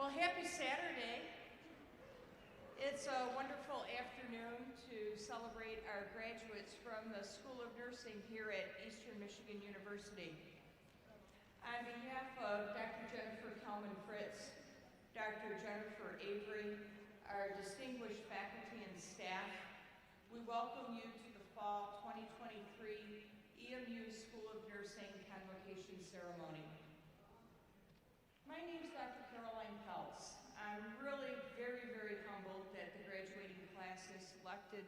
Well, happy Saturday. It's a wonderful afternoon to celebrate our graduates from the School of Nursing here at Eastern Michigan University. On behalf of Dr. Jennifer Kelman-Fritz, Dr. Jennifer Avery, our distinguished faculty and staff, we welcome you to the Fall 2023 EMU School of Nursing Convocation Ceremony. My name is Dr. Caroline Peltz. I'm really very humbled that the graduating class has selected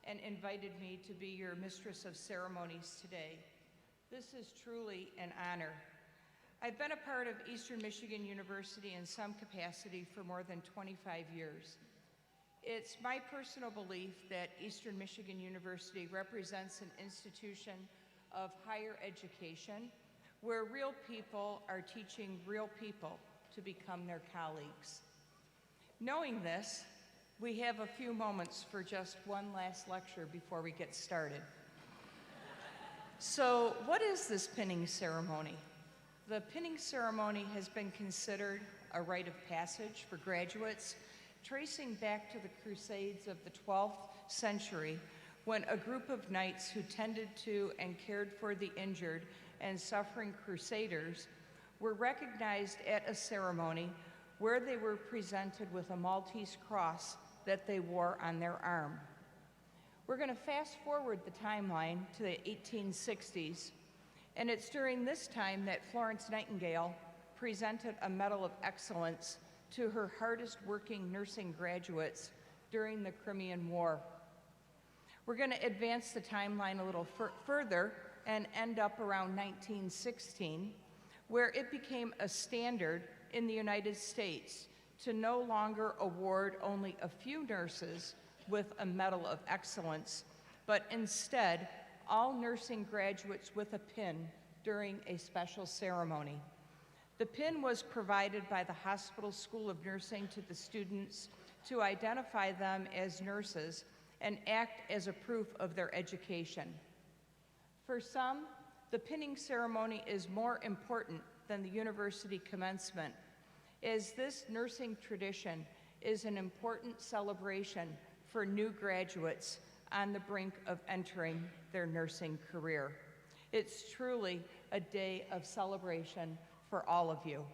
and invited me to be your Mistress of Ceremonies today. This is truly an honor. I've been a part of Eastern Michigan University in some capacity for more than 25 years. It's my personal belief that Eastern Michigan University represents an institution of higher education where real people are teaching real people to become their colleagues. Knowing this, we have a few moments for just one last lecture before we get started. So, what is this pinning ceremony? The pinning ceremony has been considered a rite of passage for graduates, tracing back to the Crusades of the 12th century, when a group of knights who tended to and cared for the injured and suffering crusaders were recognized at a ceremony where they were presented with a Maltese cross that they wore on their arm. We're going to fast forward the timeline to the 1860s, and it's during this time that Florence Nightingale presented a Medal of Excellence to her hardest working nursing graduates during the Crimean War. We're going to advance the timeline a little further and end up around 1916, where it became a standard in the United States to no longer award only a few nurses with a Medal of Excellence, but instead all nursing graduates with a pin during a special ceremony. The pin was provided by the Hospital School of Nursing to the students to identify them as nurses and act as a proof of their education. For some, the pinning ceremony is more important than the university commencement, as this nursing tradition is an important celebration for new graduates on the brink of entering their nursing career. It's truly a day of celebration for all of you.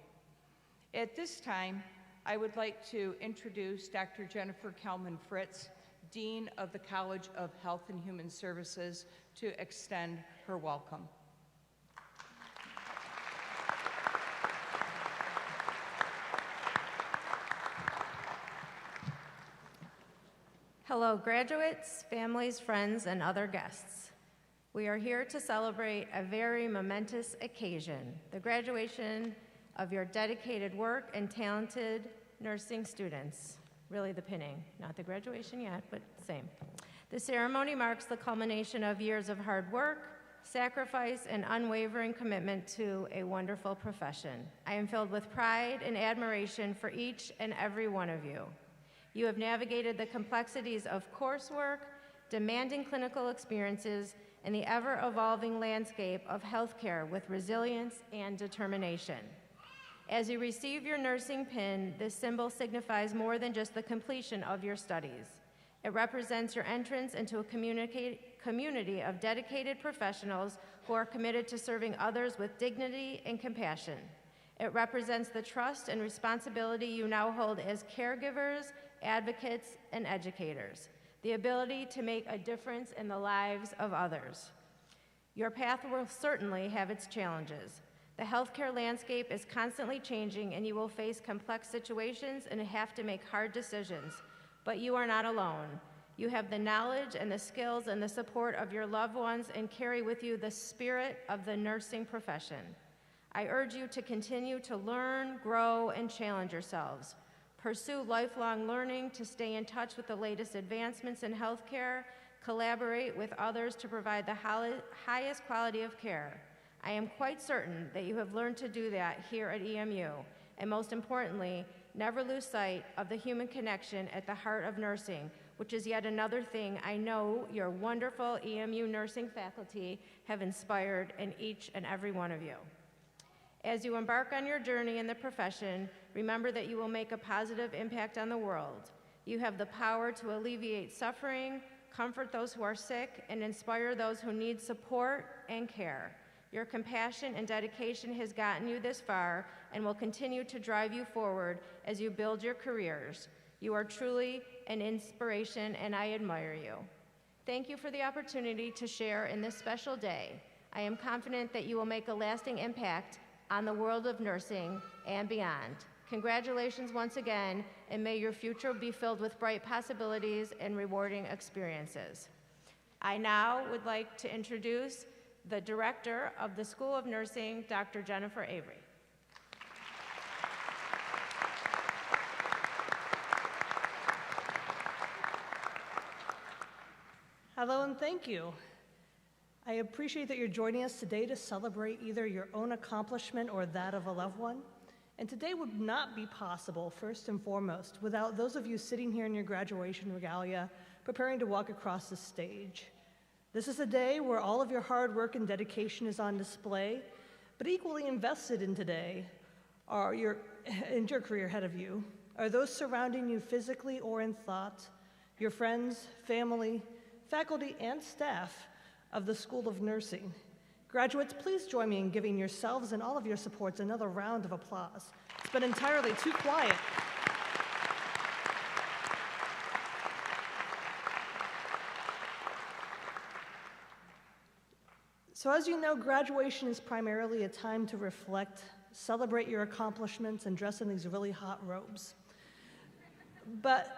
At this time, I would like to introduce Dr. Jennifer Kelman-Fritz, Dean of the College of Health and Human Services, to extend her welcome. Hello, graduates, families, friends, and other guests. We are here to celebrate a very momentous occasion, the graduation of your dedicated work and talented nursing students. Really the pinning, not the graduation yet, but same. The ceremony marks the culmination of years of hard work, sacrifice, and unwavering commitment to a wonderful profession. I am filled with pride and admiration for each and every one of you. You have navigated the complexities of coursework, demanding clinical experiences, and the ever-evolving landscape of healthcare with resilience and determination. As you receive your nursing pin, this symbol signifies more than just the completion of your studies. It represents your entrance into a community of dedicated professionals who are committed to serving others with dignity and compassion. It represents the trust and responsibility you now hold as caregivers, advocates, and educators, the ability to make a difference in the lives of others. Your path will certainly have its challenges. The healthcare landscape is constantly changing, and you will face complex situations and have to make hard decisions. But you are not alone. You have the knowledge and the skills and the support of your loved ones and carry with you the spirit of the nursing profession. I urge you to continue to learn, grow, and challenge yourselves. Pursue lifelong learning to stay in touch with the latest advancements in healthcare, collaborate with others to provide the highest quality of care. I am quite certain that you have learned to do that here at EMU, and most importantly, never lose sight of the human connection at the heart of nursing, which is yet another thing I know your wonderful EMU nursing faculty have inspired in each and every one of you. As you embark on your journey in the profession, remember that you will make a positive impact on the world. You have the power to alleviate suffering, comfort those who are sick, and inspire those who need support and care. Your compassion and dedication has gotten you this far and will continue to drive you forward as you build your careers. You are truly an inspiration, and I admire you. Thank you for the opportunity to share in this special day. I am confident that you will make a lasting impact on the world of nursing and beyond. Congratulations once again, and may your future be filled with bright possibilities and rewarding experiences. I now would like to introduce the Director of the School of Nursing, Dr. Jennifer Avery. Hello and thank you. I appreciate that you're joining us today to celebrate either your own accomplishment or that of a loved one. And today would not be possible, first and foremost, without those of you sitting here in your graduation regalia, preparing to walk across the stage. This is a day where all of your hard work and dedication is on display, but equally invested in today are your career ahead of you, are those surrounding you physically or in thought, your friends, family, faculty, and staff of the School of Nursing. Graduates, please join me in giving yourselves and all of your supports another round of applause. It's been entirely too quiet. So as you know, graduation is primarily a time to reflect, celebrate your accomplishments, and dress in these really hot robes. But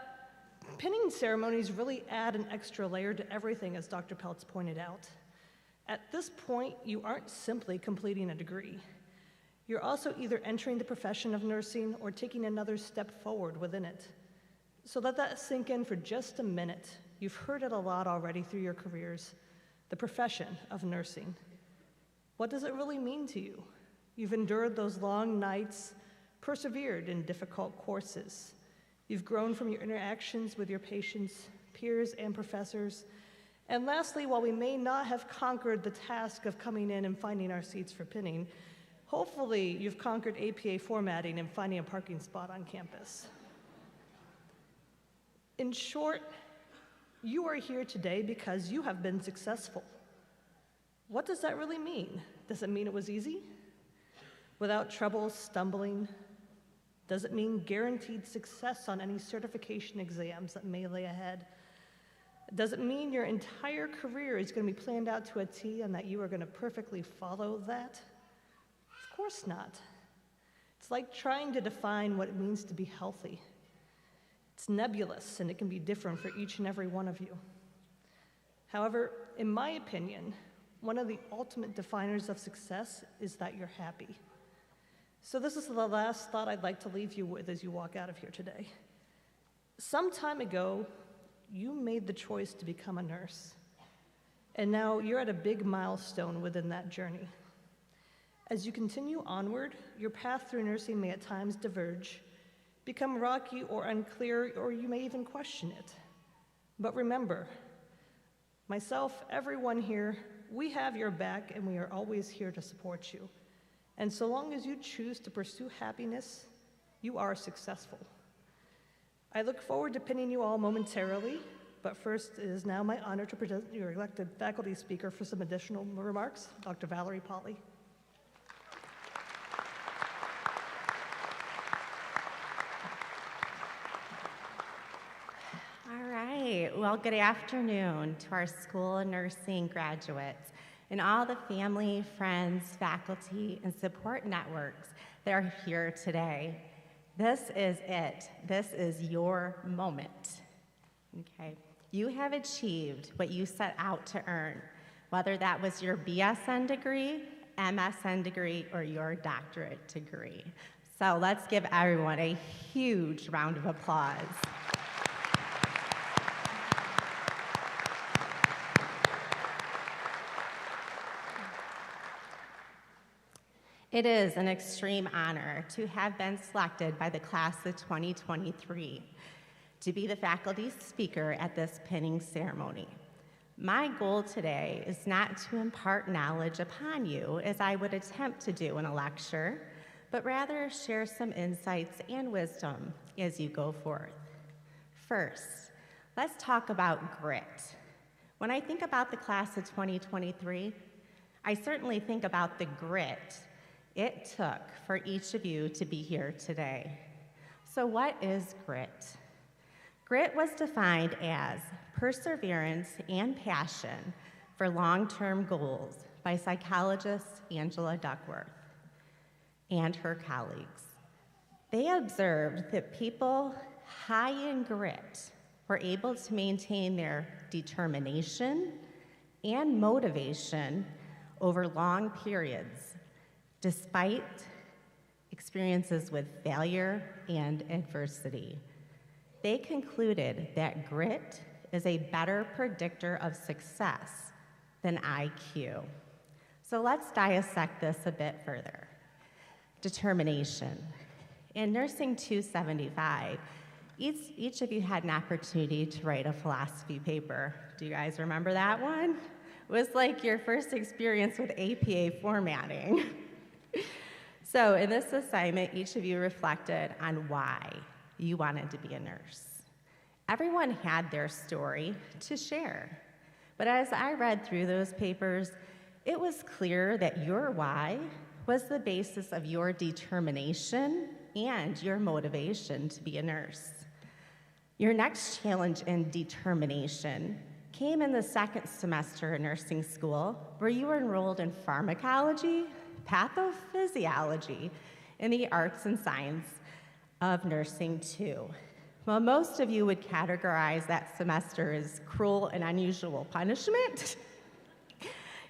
pinning ceremonies really add an extra layer to everything, as Dr. Peltz pointed out. At this point, you aren't simply completing a degree. You're also either entering the profession of nursing or taking another step forward within it. So let that sink in for just a minute. You've heard it a lot already through your careers. The profession of nursing. What does it really mean to you? You've endured those long nights, persevered in difficult courses. You've grown from your interactions with your patients, peers, and professors. And lastly, while we may not have conquered the task of coming in and finding our seats for pinning, hopefully you've conquered APA formatting and finding a parking spot on campus. In short, you are here today because you have been successful. What does that really mean? Does it mean it was easy? Without trouble, stumbling? Does it mean guaranteed success on any certification exams that may lay ahead? Does it mean your entire career is going to be planned out to a T and that you are going to perfectly follow that? Of course not. It's like trying to define what it means to be healthy. It's nebulous, and it can be different for each and every one of you. However, in my opinion, one of the ultimate definers of success is that you're happy. So this is the last thought I'd like to leave you with as you walk out of here today. Some time ago, you made the choice to become a nurse, and now you're at a big milestone within that journey. As you continue onward, your path through nursing may at times diverge, become rocky or unclear, or you may even question it. But remember, myself, everyone here, we have your back and we are always here to support you. And so long as you choose to pursue happiness, you are successful. I look forward to pinning you all momentarily, but first it is now my honor to present your elected faculty speaker for some additional remarks, Dr. Valerie Polly. Well, good afternoon to our School of Nursing graduates and all the family, friends, faculty, and support networks that are here today. This is it. This is your moment. Okay. You have achieved what you set out to earn, whether that was your BSN degree, MSN degree, or your doctorate degree. So let's give everyone a huge round of applause. It is an extreme honor to have been selected by the class of 2023 to be the faculty speaker at this pinning ceremony. My goal today is not to impart knowledge upon you as I would attempt to do in a lecture, but rather share some insights and wisdom as you go forth. First, let's talk about grit. When I think about the class of 2023, I certainly think about the grit it took for each of you to be here today. So what is grit? Grit was defined as perseverance and passion for long-term goals by psychologist Angela Duckworth and her colleagues. They observed that people high in grit were able to maintain their determination and motivation over long periods, despite experiences with failure and adversity. They concluded that grit is a better predictor of success than IQ. So let's dissect this a bit further. Determination. In Nursing 275, each of you had an opportunity to write a philosophy paper. Do you guys remember that one? It was like your first experience with APA formatting. So in this assignment, each of you reflected on why you wanted to be a nurse. Everyone had their story to share. But as I read through those papers, it was clear that your why was the basis of your determination and your motivation to be a nurse. Your next challenge in determination came in the second semester of nursing school, where you were enrolled in pharmacology, pathophysiology, and the arts and science of nursing 2. Well, most of you would categorize that semester as cruel and unusual punishment.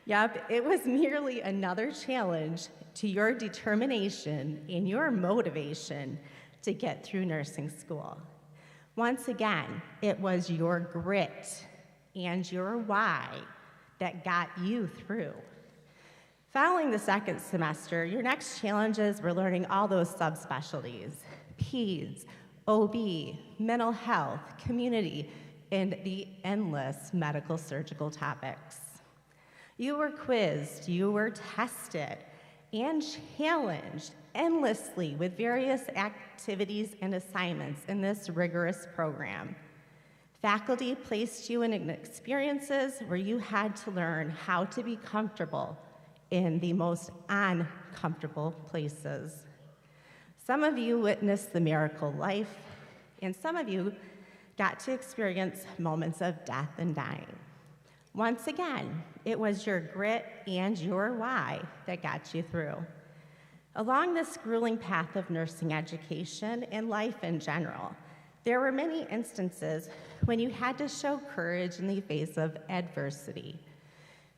Yep, it was merely another challenge to your determination and your motivation to get through nursing school. Once again, it was your grit and your why that got you through. Following the second semester, your next challenges were learning all those subspecialties: peds, OB, mental health, community, and the endless medical surgical topics. You were quizzed, you were tested, and challenged endlessly with various activities and assignments in this rigorous program. Faculty placed you in experiences where you had to learn how to be comfortable in the most uncomfortable places. Some of you witnessed the miracle life, and some of you got to experience moments of death and dying. Once again, it was your grit and your why that got you through. Along this grueling path of nursing education and life in general, there were many instances when you had to show courage in the face of adversity.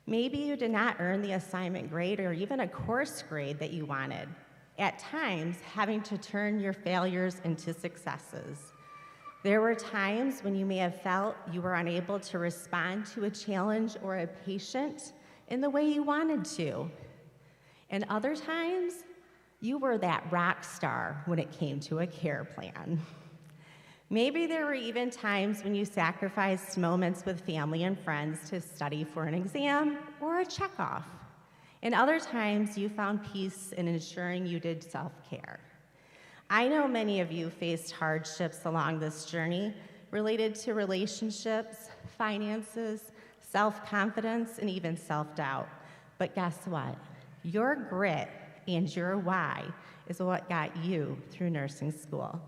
Maybe you did not earn the assignment grade or even a course grade that you wanted, at times having to turn your failures into successes. There were times when you may have felt you were unable to respond to a challenge or a patient in the way you wanted to. And other times, you were that rock star when it came to a care plan. Maybe there were even times when you sacrificed moments with family and friends to study for an exam or a checkoff. And other times you found peace in ensuring you did self-care. I know many of you faced hardships along this journey related to relationships, finances, self-confidence, and even self-doubt. But guess what? Your grit and your why is what got you through nursing school.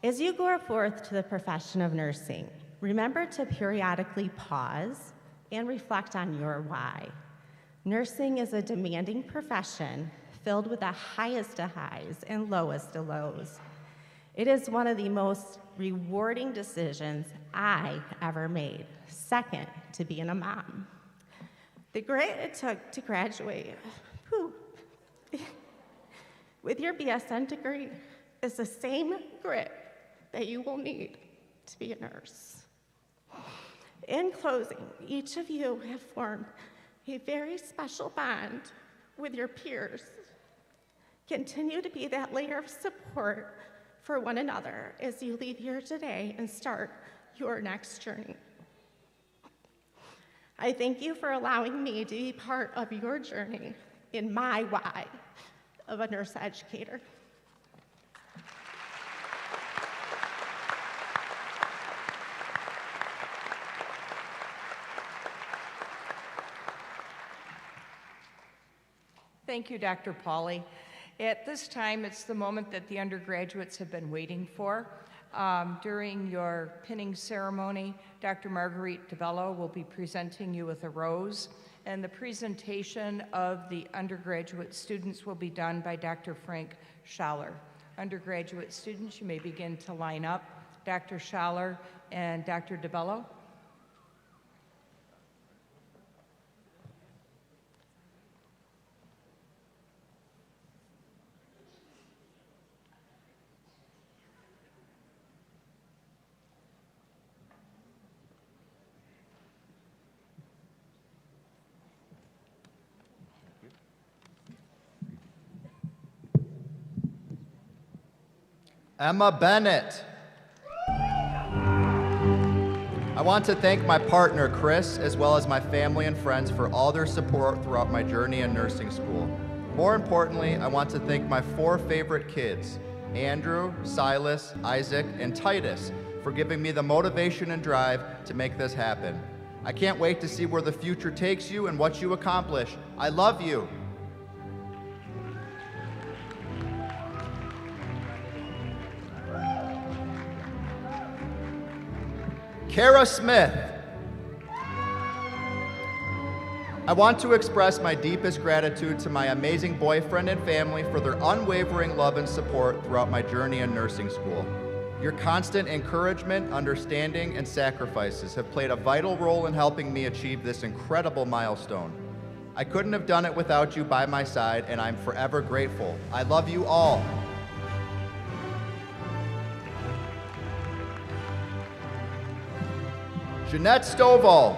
As you go forth to the profession of nursing, remember to periodically pause and reflect on your why. Nursing is a demanding profession filled with the highest of highs and lowest of lows. It is one of the most rewarding decisions I ever made, second to being a mom. The grit it took to graduate with your BSN degree is the same grit that you will need to be a nurse. In closing, each of you have formed a very special bond with your peers. Continue to be that layer of support for one another as you leave here today and start your next journey. I thank you for allowing me to be part of your journey in my why of a nurse educator. Thank you, Dr. Pauly. At this time, it's the moment that the undergraduates have been waiting for. During your pinning ceremony, Dr. Marguerite DeBello will be presenting you with a rose, and the presentation of the undergraduate students will be done by Dr. Frank Schaller. Undergraduate students, you may begin to line up. Dr. Schaller and Dr. DeBello. Emma Bennett. I want to thank my partner, Chris, as well as my family and friends for all their support throughout my journey in nursing school. More importantly, I want to thank my 4 favorite kids, Andrew, Silas, Isaac, and Titus, for giving me the motivation and drive to make this happen. I can't wait to see where the future takes you and what you accomplish. I love you. Kara Smith. I want to express my deepest gratitude to my amazing boyfriend and family for their unwavering love and support throughout my journey in nursing school. Your constant encouragement, understanding, and sacrifices have played a vital role in helping me achieve this incredible milestone. I couldn't have done it without you by my side, and I'm forever grateful. I love you all. Jeanette Stovall.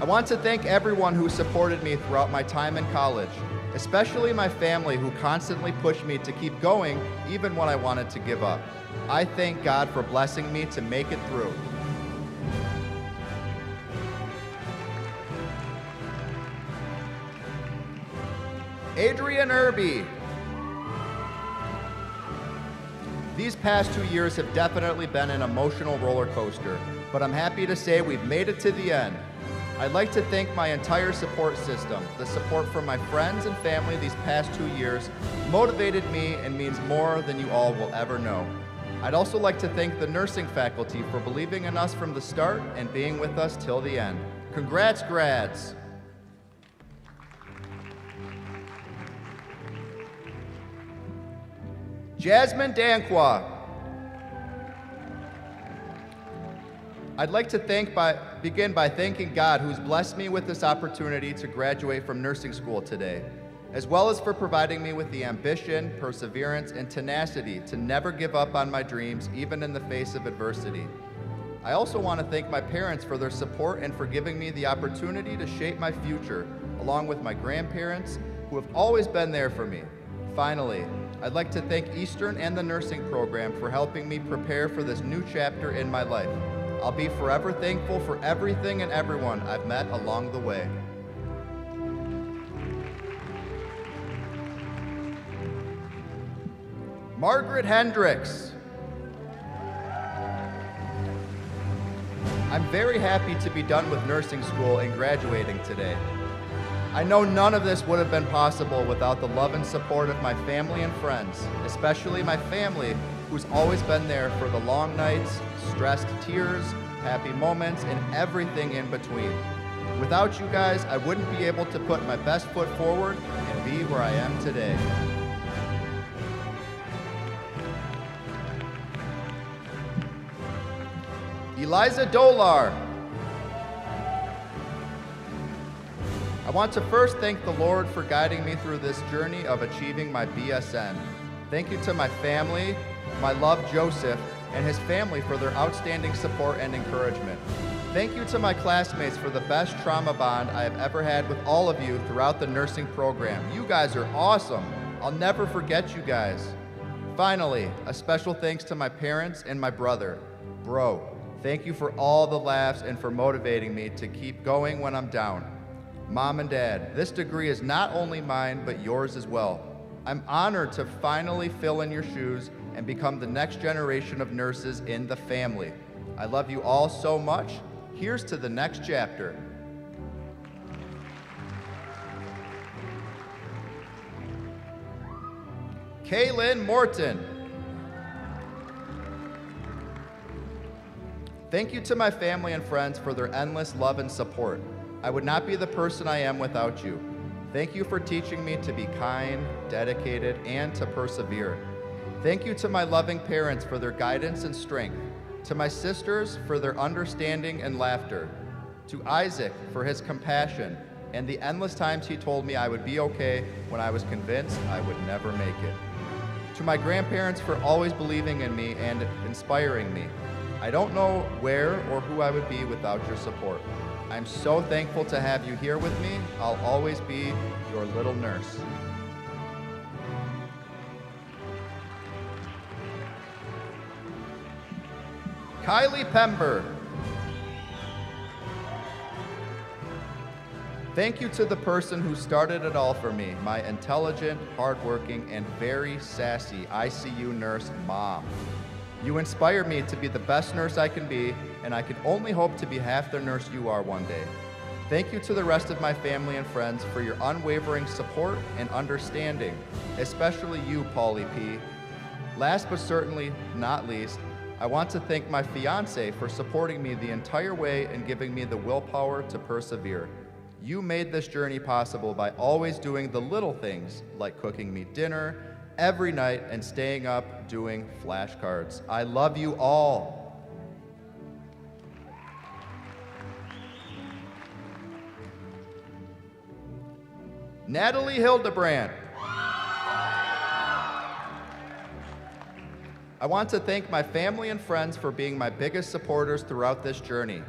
I want to thank everyone who supported me throughout my time in college, especially my family who constantly pushed me to keep going even when I wanted to give up. I thank God for blessing me to make it through. Adrian Irby. These past 2 years have definitely been an emotional roller coaster, but I'm happy to say we've made it to the end. I'd like to thank my entire support system. The support from my friends and family these past 2 years motivated me and means more than you all will ever know. I'd also like to thank the nursing faculty for believing in us from the start and being with us till the end. Congrats, grads! Jasmine Danqua. I'd like to begin by thanking God who's blessed me with this opportunity to graduate from nursing school today, as well as for providing me with the ambition, perseverance, and tenacity to never give up on my dreams, even in the face of adversity. I also want to thank my parents for their support and for giving me the opportunity to shape my future, along with my grandparents, who have always been there for me. Finally, I'd like to thank Eastern and the nursing program for helping me prepare for this new chapter in my life. I'll be forever thankful for everything and everyone I've met along the way. Margaret Hendricks. I'm very happy to be done with nursing school and graduating today. I know none of this would have been possible without the love and support of my family and friends, especially my family, who's always been there for the long nights, stressed tears, happy moments, and everything in between. Without you guys, I wouldn't be able to put my best foot forward and be where I am today. Eliza Dolar. I want to first thank the Lord for guiding me through this journey of achieving my BSN. Thank you to my family, my love Joseph, and his family for their outstanding support and encouragement. Thank you to my classmates for the best trauma bond I have ever had with all of you throughout the nursing program. You guys are awesome. I'll never forget you guys. Finally, a special thanks to my parents and my brother. Bro, thank you for all the laughs and for motivating me to keep going when I'm down. Mom and Dad, this degree is not only mine, but yours as well. I'm honored to finally fill in your shoes and become the next generation of nurses in the family. I love you all so much. Here's to the next chapter. Kaylin Morton. Thank you to my family and friends for their endless love and support. I would not be the person I am without you. Thank you for teaching me to be kind, dedicated, and to persevere. Thank you to my loving parents for their guidance and strength, to my sisters for their understanding and laughter, to Isaac for his compassion and the endless times he told me I would be okay when I was convinced I would never make it. To my grandparents for always believing in me and inspiring me. I don't know where or who I would be without your support. I'm so thankful to have you here with me. I'll always be your little nurse. Kylie Pember. Thank you to the person who started it all for me, my intelligent, hardworking, and very sassy ICU nurse mom. You inspire me to be the best nurse I can be, and I can only hope to be half the nurse you are one day. Thank you to the rest of my family and friends for your unwavering support and understanding, especially you, Paulie P. Last but certainly not least, I want to thank my fiance for supporting me the entire way and giving me the willpower to persevere. You made this journey possible by always doing the little things, like cooking me dinner every night and staying up doing flashcards. I love you all. Natalie Hildebrand. I want to thank my family and friends for being my biggest supporters throughout this journey.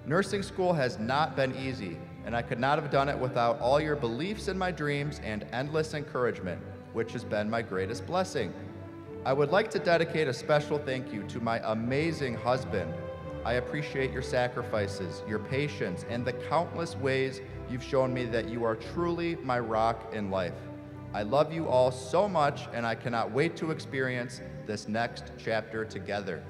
Nursing school has not been easy, and I could not have done it without all your beliefs in my dreams and endless encouragement, which has been my greatest blessing. I would like to dedicate a special thank you to my amazing husband. I appreciate your sacrifices, your patience, and the countless ways you've shown me that you are truly my rock in life. I love you all so much, and I cannot wait to experience this next chapter together.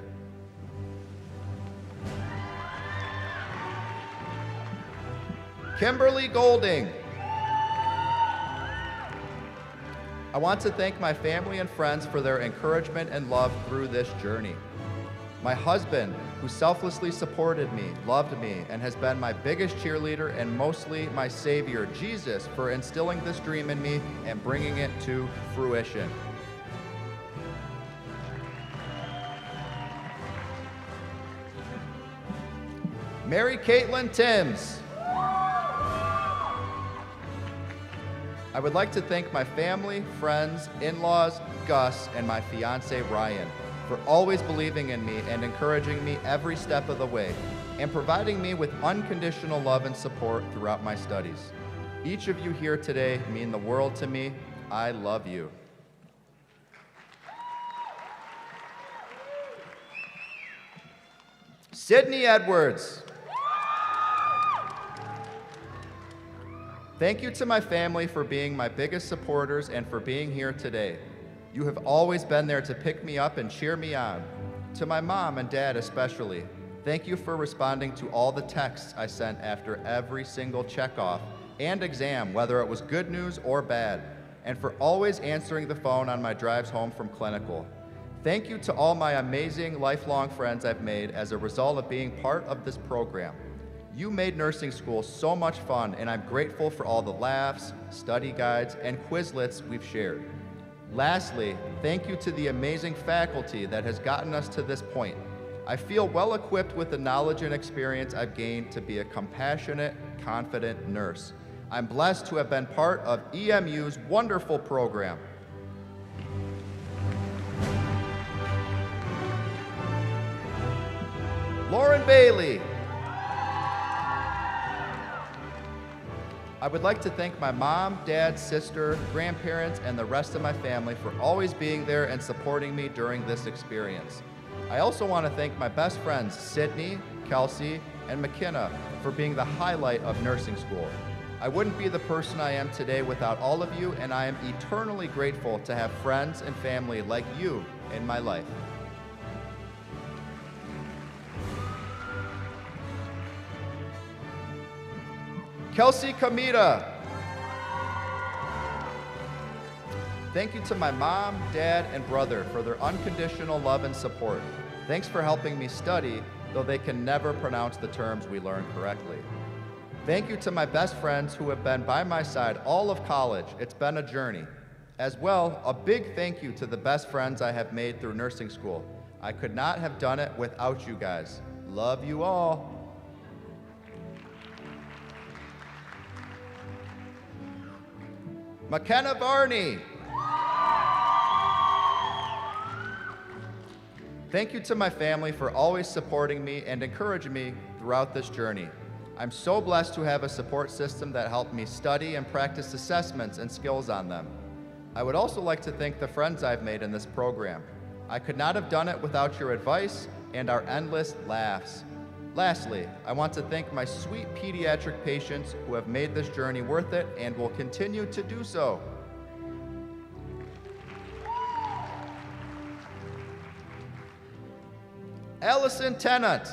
Kimberly Golding. I want to thank my family and friends for their encouragement and love through this journey. My husband, who selflessly supported me, loved me, and has been my biggest cheerleader and mostly my savior, Jesus, for instilling this dream in me and bringing it to fruition. Mary Caitlin Timms. I would like to thank my family, friends, in-laws, Gus, and my fiance, Ryan, for always believing in me and encouraging me every step of the way, and providing me with unconditional love and support throughout my studies. Each of you here today mean the world to me. I love you. Sydney Edwards. Thank you to my family for being my biggest supporters and for being here today. You have always been there to pick me up and cheer me on. To my mom and dad especially, thank you for responding to all the texts I sent after every single checkoff and exam, whether it was good news or bad, and for always answering the phone on my drives home from clinical. Thank you to all my amazing lifelong friends I've made as a result of being part of this program. You made nursing school so much fun, and I'm grateful for all the laughs, study guides, and Quizlets we've shared. Lastly, thank you to the amazing faculty that has gotten us to this point. I feel well equipped with the knowledge and experience I've gained to be a compassionate, confident nurse. I'm blessed to have been part of EMU's wonderful program. Lauren Bailey. I would like to thank my mom, dad, sister, grandparents, and the rest of my family for always being there and supporting me during this experience. I also want to thank my best friends, Sydney, Kelsey, and McKenna, for being the highlight of nursing school. I wouldn't be the person I am today without all of you, and I am eternally grateful to have friends and family like you in my life. Kelsey Kamita. Thank you to my mom, dad, and brother for their unconditional love and support. Thanks for helping me study, though they can never pronounce the terms we learn correctly. Thank you to my best friends who have been by my side all of college. It's been a journey. As well, a big thank you to the best friends I have made through nursing school. I could not have done it without you guys. Love you all. McKenna Varney. Thank you to my family for always supporting me and encouraging me throughout this journey. I'm so blessed to have a support system that helped me study and practice assessments and skills on them. I would also like to thank the friends I've made in this program. I could not have done it without your advice and our endless laughs. Lastly, I want to thank my sweet pediatric patients who have made this journey worth it and will continue to do so. Allison Tennant.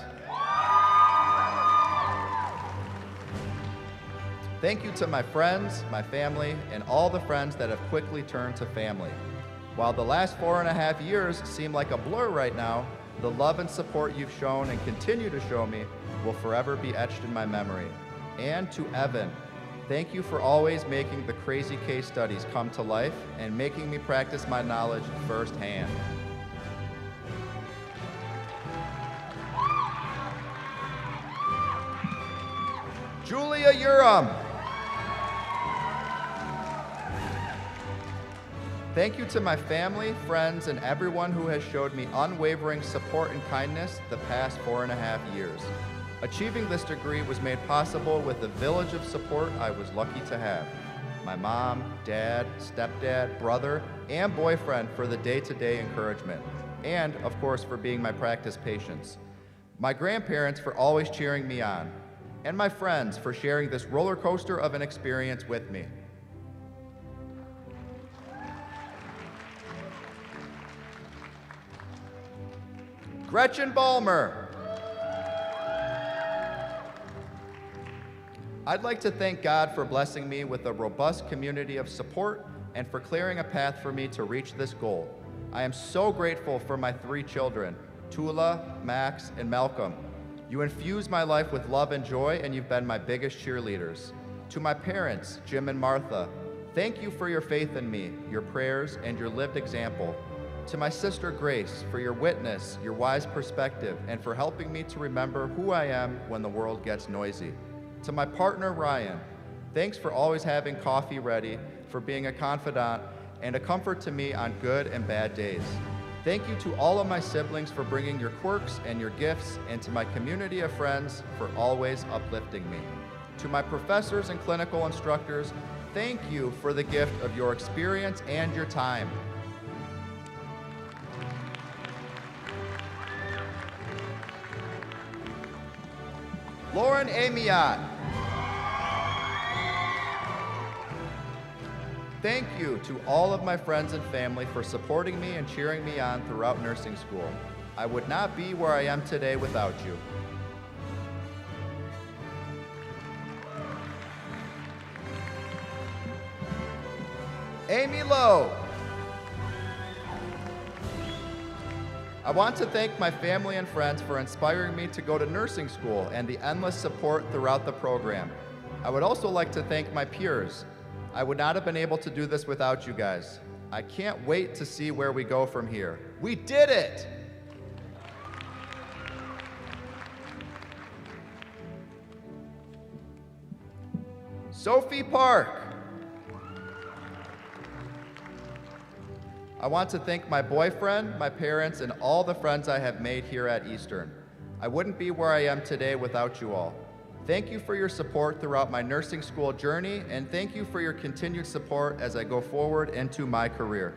Thank you to my friends, my family, and all the friends that have quickly turned to family. While the last 4.5 years seem like a blur right now, the love and support you've shown and continue to show me will forever be etched in my memory. And to Evan, thank you for always making the crazy case studies come to life and making me practice my knowledge firsthand. Julia Urim. Thank you to my family, friends, and everyone who has showed me unwavering support and kindness the past 4.5 years. Achieving this degree was made possible with the village of support I was lucky to have. My mom, dad, stepdad, brother, and boyfriend for the day-to-day encouragement, and of course for being my practice patients. My grandparents for always cheering me on, and my friends for sharing this roller coaster of an experience with me. Gretchen Balmer. I'd like to thank God for blessing me with a robust community of support and for clearing a path for me to reach this goal. I am so grateful for my 3 children, Tula, Max, and Malcolm. You infuse my life with love and joy, and you've been my biggest cheerleaders. To my parents, Jim and Martha, thank you for your faith in me, your prayers, and your lived example. To my sister Grace, for your witness, your wise perspective, and for helping me to remember who I am when the world gets noisy. To my partner Ryan, thanks for always having coffee ready, for being a confidant, and a comfort to me on good and bad days. Thank you to all of my siblings for bringing your quirks and your gifts, and to my community of friends for always uplifting me. To my professors and clinical instructors, thank you for the gift of your experience and your time. Lauren Amiot. Thank you to all of my friends and family for supporting me and cheering me on throughout nursing school. I would not be where I am today without you. Amy Lowe. I want to thank my family and friends for inspiring me to go to nursing school and the endless support throughout the program. I would also like to thank my peers. I would not have been able to do this without you guys. I can't wait to see where we go from here. We did it! Sophie Park. I want to thank my boyfriend, my parents, and all the friends I have made here at Eastern. I wouldn't be where I am today without you all. Thank you for your support throughout my nursing school journey, and thank you for your continued support as I go forward into my career.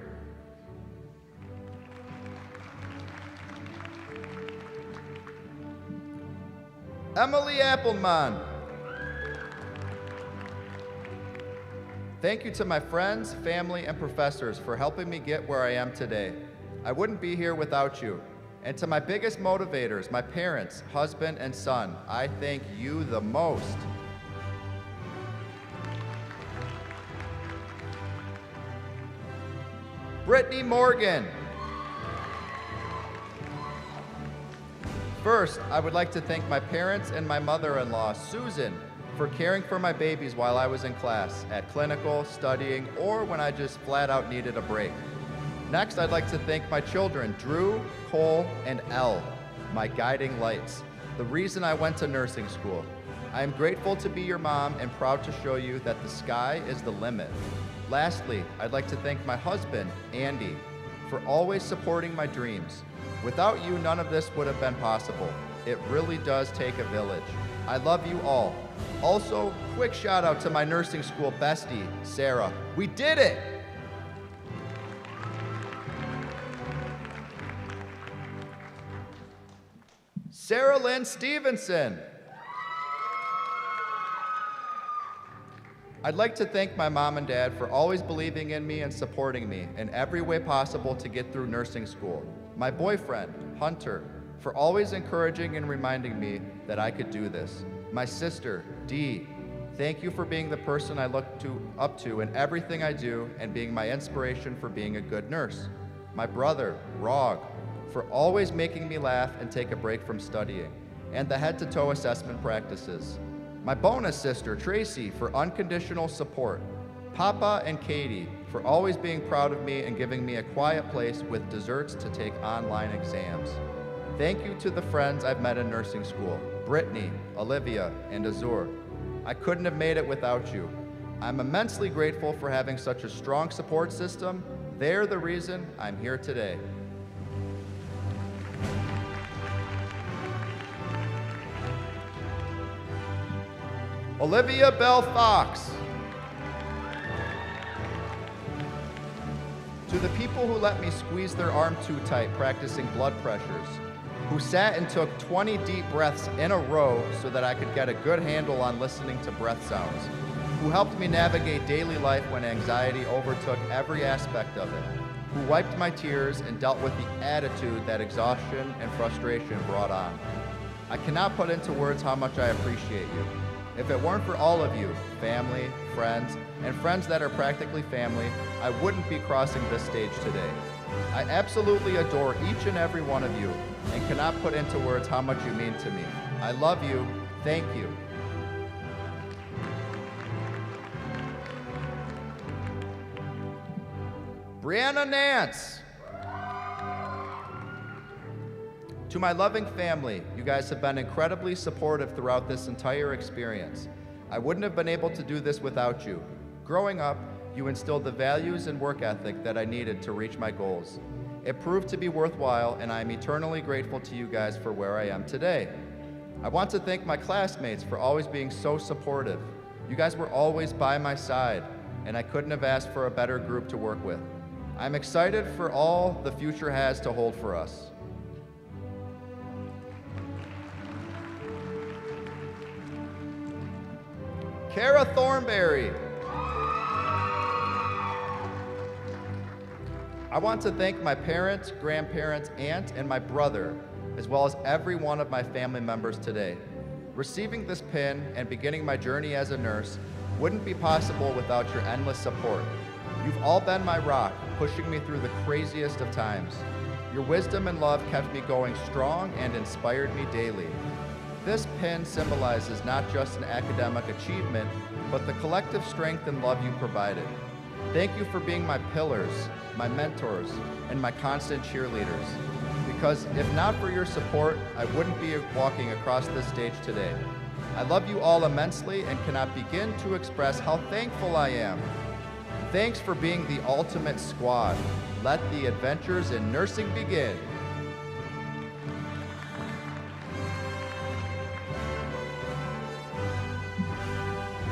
Emily Appelman. Thank you to my friends, family, and professors for helping me get where I am today. I wouldn't be here without you. And to my biggest motivators, my parents, husband, and son, I thank you the most. Brittany Morgan. First, I would like to thank my parents and my mother-in-law, Susan, for caring for my babies while I was in class, at clinical, studying, or when I just flat out needed a break. Next, I'd like to thank my children, Drew, Cole, and Elle, my guiding lights, the reason I went to nursing school. I am grateful to be your mom and proud to show you that the sky is the limit. Lastly, I'd like to thank my husband, Andy, for always supporting my dreams. Without you, none of this would have been possible. It really does take a village. I love you all. Also, quick shout out to my nursing school bestie, Sarah. We did it! Sarah Lynn Stevenson. I'd like to thank my mom and dad for always believing in me and supporting me in every way possible to get through nursing school. My boyfriend, Hunter, for always encouraging and reminding me that I could do this. My sister, Dee, thank you for being the person I look up to in everything I do and being my inspiration for being a good nurse. My brother, Rog, for always making me laugh and take a break from studying, and the head-to-toe assessment practices. My bonus sister, Tracy, for unconditional support. Papa and Katie, for always being proud of me and giving me a quiet place with desserts to take online exams. Thank you to the friends I've met in nursing school, Brittany, Olivia, and Azur. I couldn't have made it without you. I'm immensely grateful for having such a strong support system. They're the reason I'm here today. Olivia Bell Fox. To the people who let me squeeze their arm too tight practicing blood pressures, who sat and took 20 deep breaths in a row so that I could get a good handle on listening to breath sounds, who helped me navigate daily life when anxiety overtook every aspect of it, who wiped my tears and dealt with the attitude that exhaustion and frustration brought on. I cannot put into words how much I appreciate you. If it weren't for all of you, family, friends, and friends that are practically family, I wouldn't be crossing this stage today. I absolutely adore each and every one of you and cannot put into words how much you mean to me. I love you. Thank you. Brianna Nance. To my loving family, you guys have been incredibly supportive throughout this entire experience. I wouldn't have been able to do this without you. Growing up, you instilled the values and work ethic that I needed to reach my goals. It proved to be worthwhile, and I am eternally grateful to you guys for where I am today. I want to thank my classmates for always being so supportive. You guys were always by my side, and I couldn't have asked for a better group to work with. I'm excited for all the future has to hold for us. Kara Thornberry. I want to thank my parents, grandparents, aunt, and my brother, as well as every one of my family members today. Receiving this pin and beginning my journey as a nurse wouldn't be possible without your endless support. You've all been my rock, pushing me through the craziest of times. Your wisdom and love kept me going strong and inspired me daily. This pin symbolizes not just an academic achievement, but the collective strength and love you provided. Thank you for being my pillars, my mentors, and my constant cheerleaders. Because if not for your support, I wouldn't be walking across this stage today. I love you all immensely and cannot begin to express how thankful I am. Thanks for being the ultimate squad. Let the adventures in nursing begin.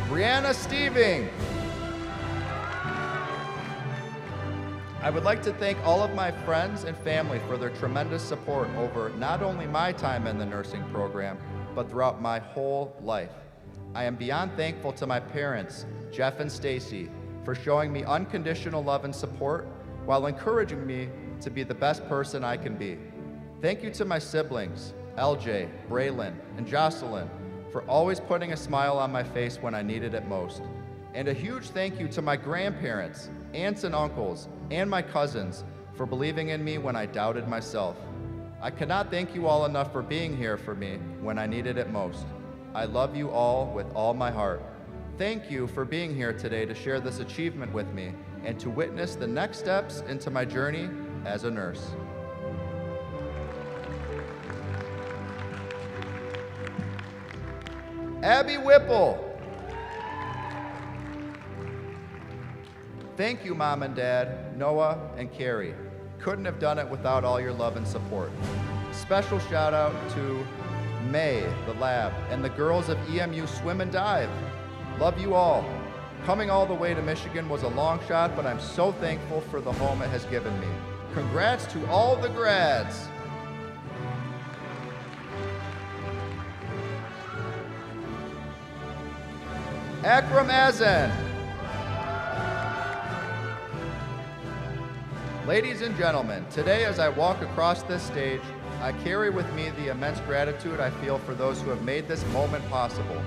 Brianna Steving. I would like to thank all of my friends and family for their tremendous support over not only my time in the nursing program, but throughout my whole life. I am beyond thankful to my parents, Jeff and Stacy, for showing me unconditional love and support while encouraging me to be the best person I can be. Thank you to my siblings, LJ, Braylon, and Jocelyn, for always putting a smile on my face when I needed it most. And a huge thank you to my grandparents, aunts and uncles, and my cousins for believing in me when I doubted myself. I cannot thank you all enough for being here for me when I needed it most. I love you all with all my heart. Thank you for being here today to share this achievement with me and to witness the next steps into my journey as a nurse. Abby Whipple. Thank you, Mom and Dad, Noah and Carrie. Couldn't have done it without all your love and support. Special shout out to May, the lab, and the girls of EMU Swim and Dive. Love you all. Coming all the way to Michigan was a long shot, but I'm so thankful for the home it has given me. Congrats to all the grads. Akram Azen. Ladies and gentlemen, today as I walk across this stage, I carry with me the immense gratitude I feel for those who have made this moment possible.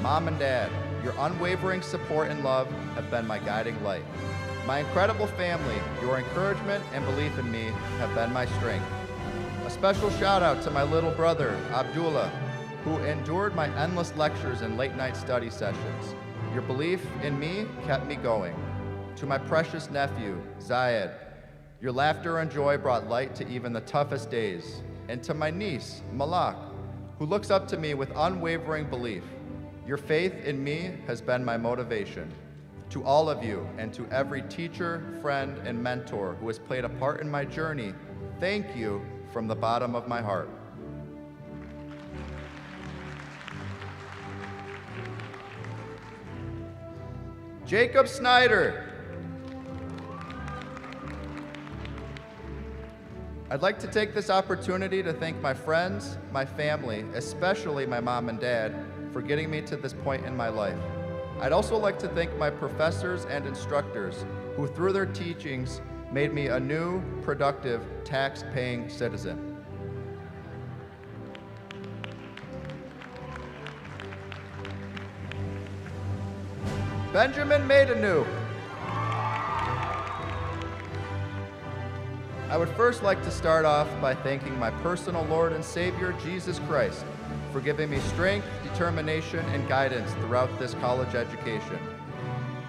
Mom and Dad, your unwavering support and love have been my guiding light. My incredible family, your encouragement and belief in me have been my strength. A special shout out to my little brother, Abdullah, who endured my endless lectures and late night study sessions. Your belief in me kept me going. To my precious nephew, Zayed, your laughter and joy brought light to even the toughest days. And to my niece, Malak, who looks up to me with unwavering belief. Your faith in me has been my motivation. To all of you and to every teacher, friend, and mentor who has played a part in my journey, thank you from the bottom of my heart. Jacob Snyder. I'd like to take this opportunity to thank my friends, my family, especially my mom and dad, for getting me to this point in my life. I'd also like to thank my professors and instructors who, through their teachings, made me a new, productive, tax-paying citizen. Benjamin Maidenuk. I would first like to start off by thanking my personal Lord and Savior, Jesus Christ, for giving me strength, determination, and guidance throughout this college education.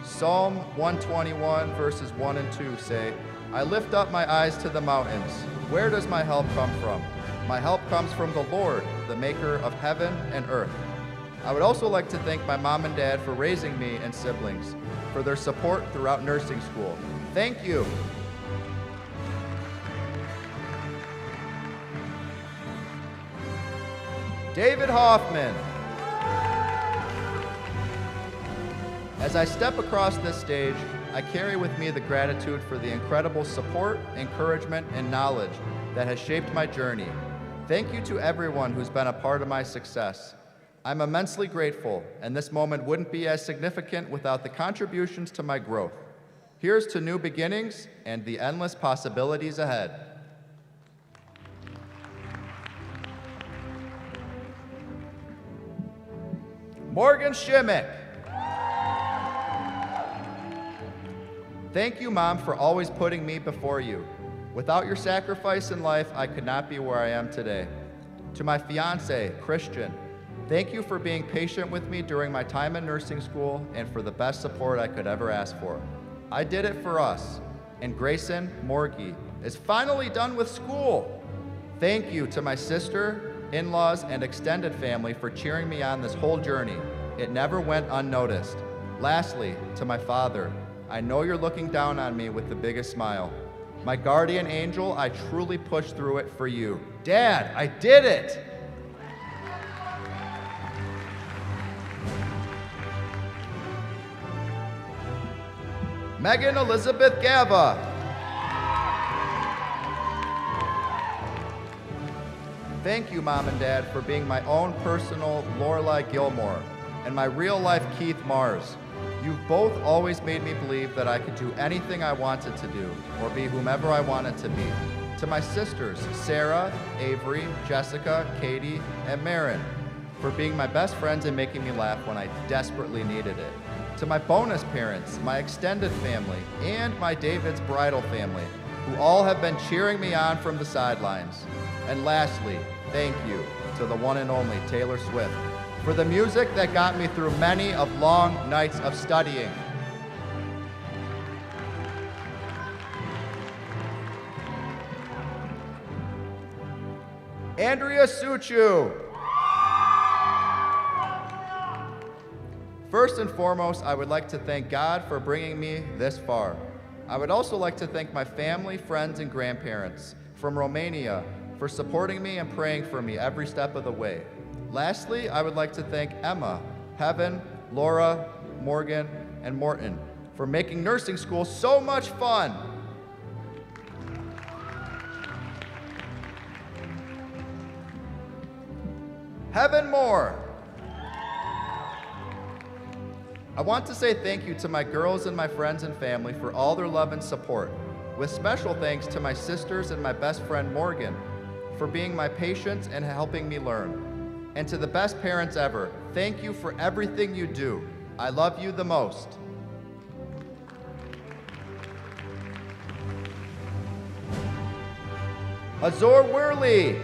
Psalm 121, verses 1 and 2 say, I lift up my eyes to the mountains. Where does my help come from? My help comes from the Lord, the maker of heaven and earth. I would also like to thank my mom and dad for raising me and siblings, for their support throughout nursing school. Thank you. David Hoffman. As I step across this stage, I carry with me the gratitude for the incredible support, encouragement, and knowledge that has shaped my journey. Thank you to everyone who's been a part of my success. I'm immensely grateful, and this moment wouldn't be as significant without the contributions to my growth. Here's to new beginnings and the endless possibilities ahead. Morgan Shimmick. Thank you, Mom, for always putting me before you. Without your sacrifice in life, I could not be where I am today. To my fiance, Christian, thank you for being patient with me during my time in nursing school and for the best support I could ever ask for. I did it for us, and Grayson Morgie is finally done with school. Thank you to my sister, in-laws, and extended family for cheering me on this whole journey. It never went unnoticed. Lastly, to my father, I know you're looking down on me with the biggest smile. My guardian angel, I truly pushed through it for you. Dad, I did it! Megan Elizabeth Gava. Thank you, Mom and Dad, for being my own personal Lorelai Gilmore. and my real-life Keith Mars. You've both always made me believe that I could do anything I wanted to do or be whomever I wanted to be. To my sisters, Sarah, Avery, Jessica, Katie, and Marin, for being my best friends and making me laugh when I desperately needed it. To my bonus parents, my extended family, and my David's bridal family, who all have been cheering me on from the sidelines. And lastly, thank you to the one and only Taylor Swift for the music that got me through many of long nights of studying. Andrea Suchu. First and foremost, I would like to thank God for bringing me this far. I would also like to thank my family, friends, and grandparents from Romania for supporting me and praying for me every step of the way. Lastly, I would like to thank Emma, Heaven, Laura, Morgan, and Morton for making nursing school so much fun. Heaven Moore. I want to say thank you to my girls and my friends and family for all their love and support, with special thanks to my sisters and my best friend Morgan for being my patience and helping me learn. And to the best parents ever, thank you for everything you do. I love you the most. Azor Worley.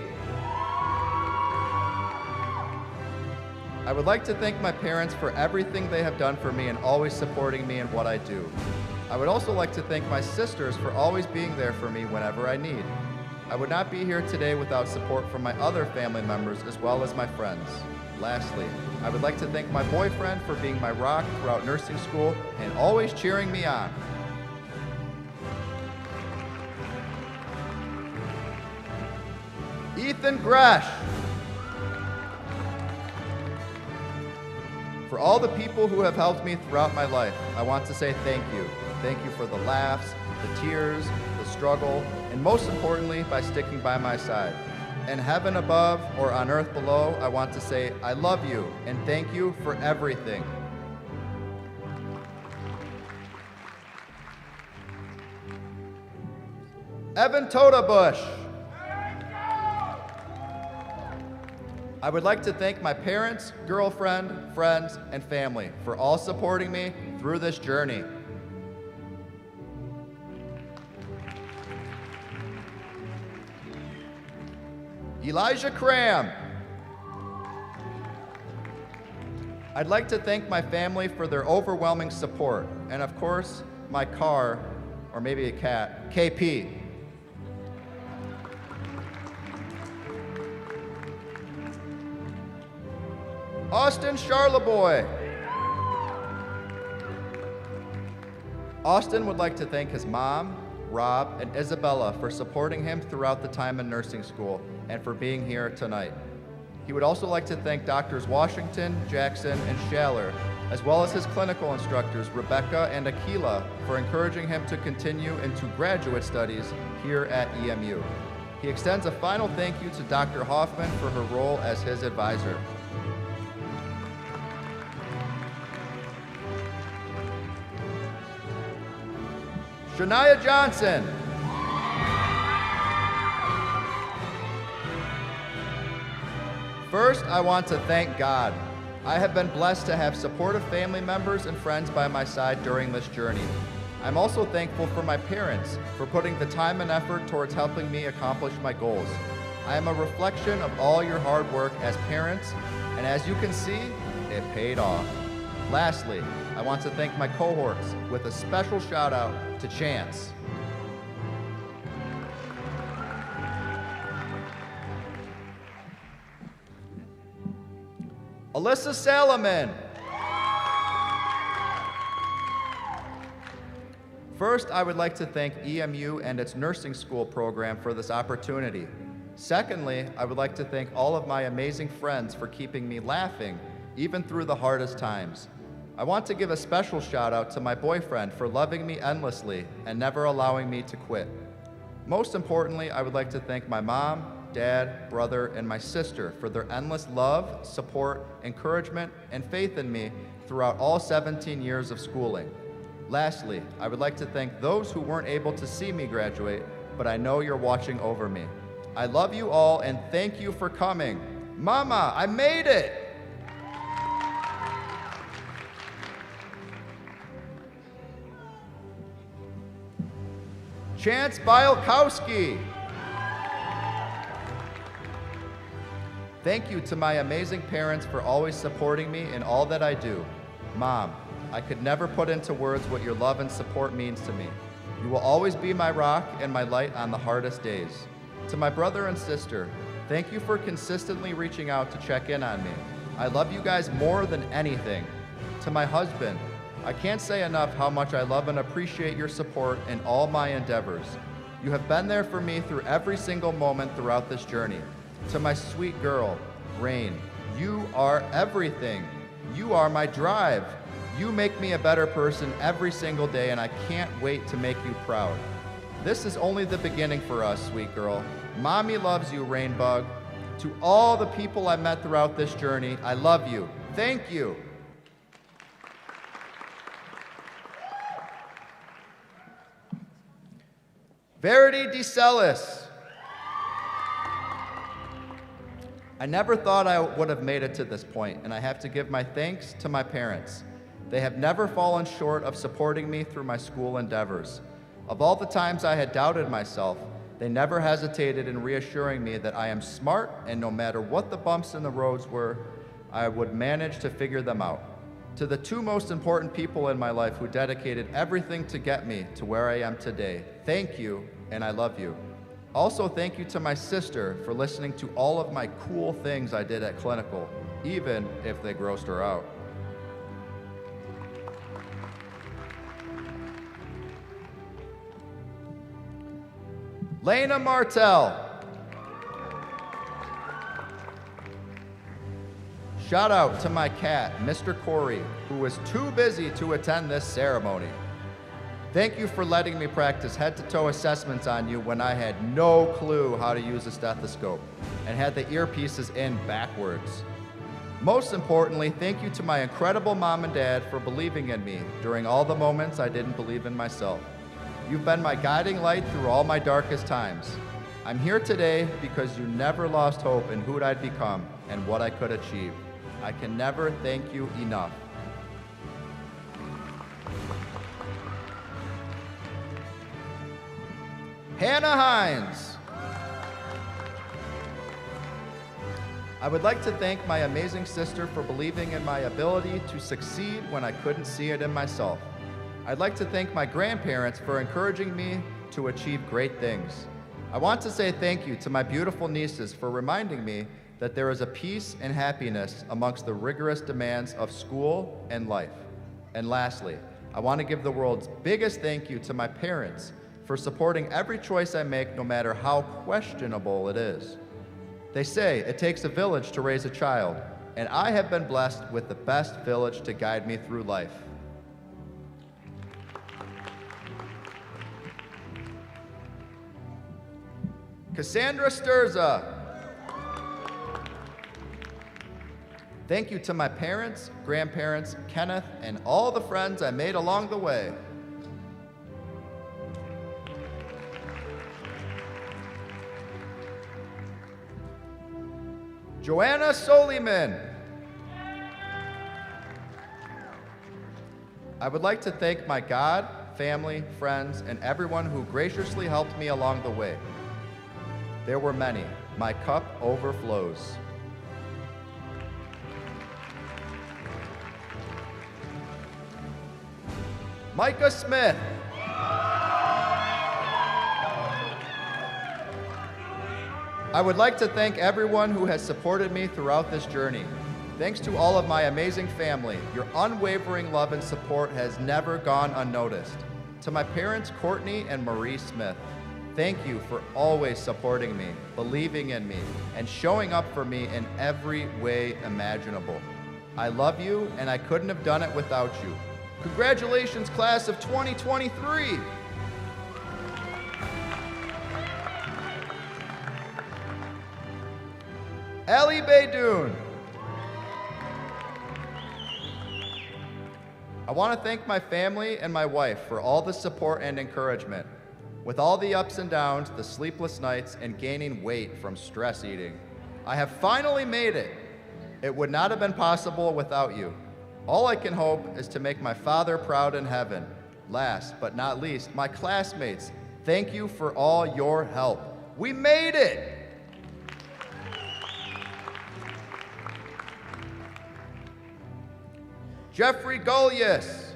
I would like to thank my parents for everything they have done for me and always supporting me in what I do. I would also like to thank my sisters for always being there for me whenever I need. I would not be here today without support from my other family members as well as my friends. Lastly, I would like to thank my boyfriend for being my rock throughout nursing school and always cheering me on. Ethan Gresh. For all the people who have helped me throughout my life, I want to say thank you. Thank you for the laughs, the tears, the struggle, and most importantly, by sticking by my side. In heaven above or on earth below, I want to say I love you and thank you for everything. Evan Todabush. I would like to thank my parents, girlfriend, friends, and family for all supporting me through this journey. Elijah Cram. I'd like to thank my family for their overwhelming support, and of course, my car, or maybe a cat, KP. Austin Charleboy. Austin would like to thank his mom, Rob, and Isabella for supporting him throughout the time in nursing school and for being here tonight. He would also like to thank Doctors Washington, Jackson, and Schaller, as well as his clinical instructors, Rebecca and Aquila, for encouraging him to continue into graduate studies here at EMU. He extends a final thank you to Dr. Hoffman for her role as his advisor. Shania Johnson. First, I want to thank God. I have been blessed to have supportive family members and friends by my side during this journey. I'm also thankful for my parents for putting the time and effort towards helping me accomplish my goals. I am a reflection of all your hard work as parents, and as you can see, it paid off. Lastly, I want to thank my cohorts with a special shout out to Chance. Alyssa Salomon. First, I would like to thank EMU and its nursing school program for this opportunity. Secondly, I would like to thank all of my amazing friends for keeping me laughing, even through the hardest times. I want to give a special shout out to my boyfriend for loving me endlessly and never allowing me to quit. Most importantly, I would like to thank my mom, dad, brother, and my sister for their endless love, support, encouragement, and faith in me throughout all 17 years of schooling. Lastly, I would like to thank those who weren't able to see me graduate, but I know you're watching over me. I love you all and thank you for coming. Mama, I made it! Chance Bielkowski. Thank you to my amazing parents for always supporting me in all that I do. Mom, I could never put into words what your love and support means to me. You will always be my rock and my light on the hardest days. To my brother and sister, thank you for consistently reaching out to check in on me. I love you guys more than anything. To my husband, I can't say enough how much I love and appreciate your support in all my endeavors. You have been there for me through every single moment throughout this journey. To my sweet girl, Rain, you are everything. You are my drive. You make me a better person every single day, and I can't wait to make you proud. This is only the beginning for us, sweet girl. Mommy loves you, Rainbug. To all the people I met throughout this journey, I love you. Thank you. Verity DeCellis. I never thought I would have made it to this point, and I have to give my thanks to my parents. They have never fallen short of supporting me through my school endeavors. Of all the times I had doubted myself, they never hesitated in reassuring me that I am smart, and no matter what the bumps in the roads were, I would manage to figure them out. To the two most important people in my life who dedicated everything to get me to where I am today, thank you, and I love you. Also, thank you to my sister for listening to all of my cool things I did at clinical, even if they grossed her out. Lena Martell. Shout out to my cat, Mr. Corey, who was too busy to attend this ceremony. Thank you for letting me practice head-to-toe assessments on you when I had no clue how to use a stethoscope and had the earpieces in backwards. Most importantly, thank you to my incredible mom and dad for believing in me during all the moments I didn't believe in myself. You've been my guiding light through all my darkest times. I'm here today because you never lost hope in who I'd become and what I could achieve. I can never thank you enough. Hannah Hines. I would like to thank my amazing sister for believing in my ability to succeed when I couldn't see it in myself. I'd like to thank my grandparents for encouraging me to achieve great things. I want to say thank you to my beautiful nieces for reminding me that there is a peace and happiness amongst the rigorous demands of school and life. And lastly, I want to give the world's biggest thank you to my parents for supporting every choice I make, no matter how questionable it is. They say it takes a village to raise a child, and I have been blessed with the best village to guide me through life. Cassandra Sturza. Thank you to my parents, grandparents, Kenneth, and all the friends I made along the way. Joanna Soliman. I would like to thank my God, family, friends, and everyone who graciously helped me along the way. There were many. My cup overflows. Micah Smith. I would like to thank everyone who has supported me throughout this journey. Thanks to all of my amazing family, your unwavering love and support has never gone unnoticed. To my parents, Courtney and Marie Smith, thank you for always supporting me, believing in me, and showing up for me in every way imaginable. I love you, and I couldn't have done it without you. Congratulations, class of 2023! Ellie Baydoun. I want to thank my family and my wife for all the support and encouragement. With all the ups and downs, the sleepless nights, and gaining weight from stress eating, I have finally made it. It would not have been possible without you. All I can hope is to make my Father proud in heaven. Last but not least, my classmates, thank you for all your help. We made it! Jeffrey Golias.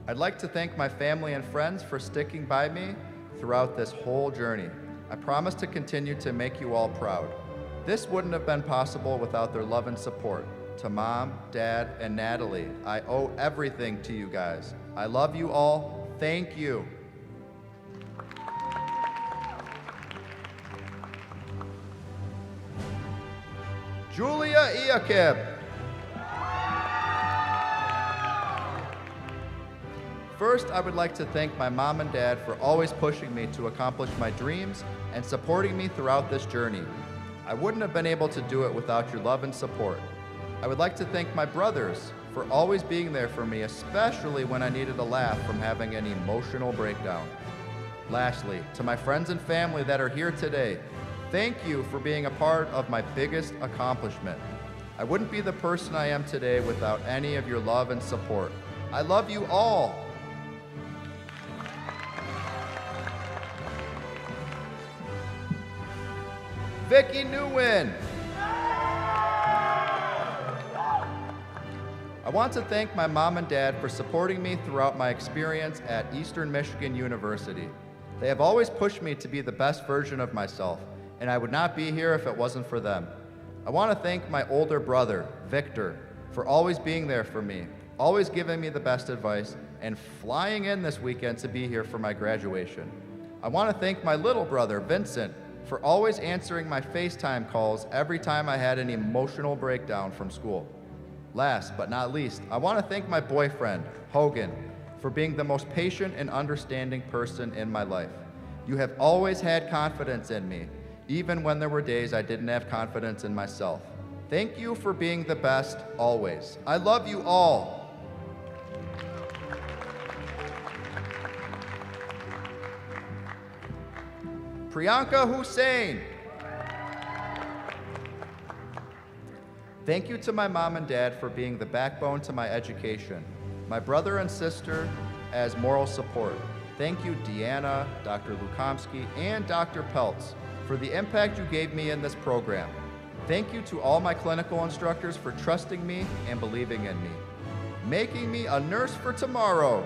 I'd like to thank my family and friends for sticking by me throughout this whole journey. I promise to continue to make you all proud. This wouldn't have been possible without their love and support. To Mom, Dad, and Natalie, I owe everything to you guys. I love you all. Thank you. Julia Iakib. First, I would like to thank my mom and dad for always pushing me to accomplish my dreams and supporting me throughout this journey. I wouldn't have been able to do it without your love and support. I would like to thank my brothers for always being there for me, especially when I needed a laugh from having an emotional breakdown. Lastly, to my friends and family that are here today, thank you for being a part of my biggest accomplishment. I wouldn't be the person I am today without any of your love and support. I love you all. Vicki Nguyen. I want to thank my mom and dad for supporting me throughout my experience at Eastern Michigan University. They have always pushed me to be the best version of myself, and I would not be here if it wasn't for them. I want to thank my older brother, Victor, for always being there for me, always giving me the best advice, and flying in this weekend to be here for my graduation. I want to thank my little brother, Vincent, for always answering my FaceTime calls every time I had an emotional breakdown from school. Last but not least, I want to thank my boyfriend, Hogan, for being the most patient and understanding person in my life. You have always had confidence in me, even when there were days I didn't have confidence in myself. Thank you for being the best always. I love you all. Priyanka Hussain. Thank you to my mom and dad for being the backbone to my education, my brother and sister as moral support. Thank you, Deanna, Dr. Lukomsky, and Dr. Peltz for the impact you gave me in this program. Thank you to all my clinical instructors for trusting me and believing in me, making me a nurse for tomorrow.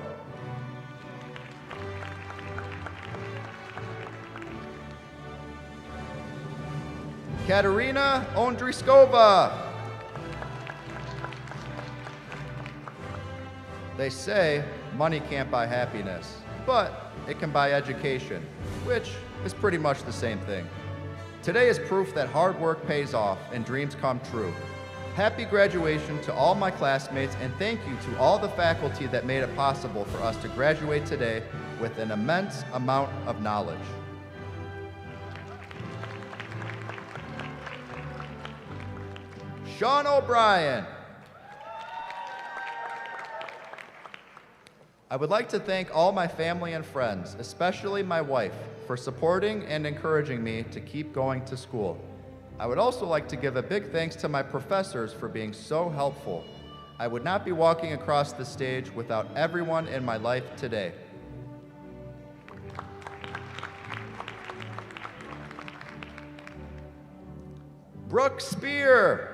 Katerina Ondriskova. They say money can't buy happiness, but it can buy education, which is pretty much the same thing. Today is proof that hard work pays off and dreams come true. Happy graduation to all my classmates, and thank you to all the faculty that made it possible for us to graduate today with an immense amount of knowledge. Sean O'Brien. I would like to thank all my family and friends, especially my wife, for supporting and encouraging me to keep going to school. I would also like to give a big thanks to my professors for being so helpful. I would not be walking across the stage without everyone in my life today. Brooke Spear.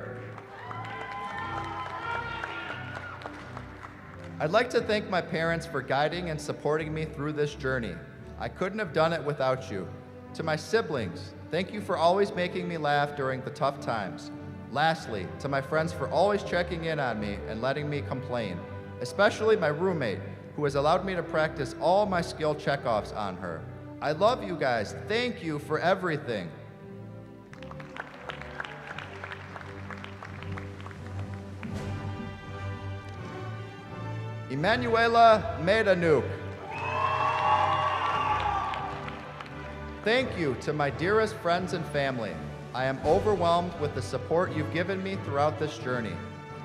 I'd like to thank my parents for guiding and supporting me through this journey. I couldn't have done it without you. To my siblings, thank you for always making me laugh during the tough times. Lastly, to my friends for always checking in on me and letting me complain, especially my roommate, who has allowed me to practice all my skill checkoffs on her. I love you guys. Thank you for everything. Emanuela Medanuk. Thank you to my dearest friends and family. I am overwhelmed with the support you've given me throughout this journey.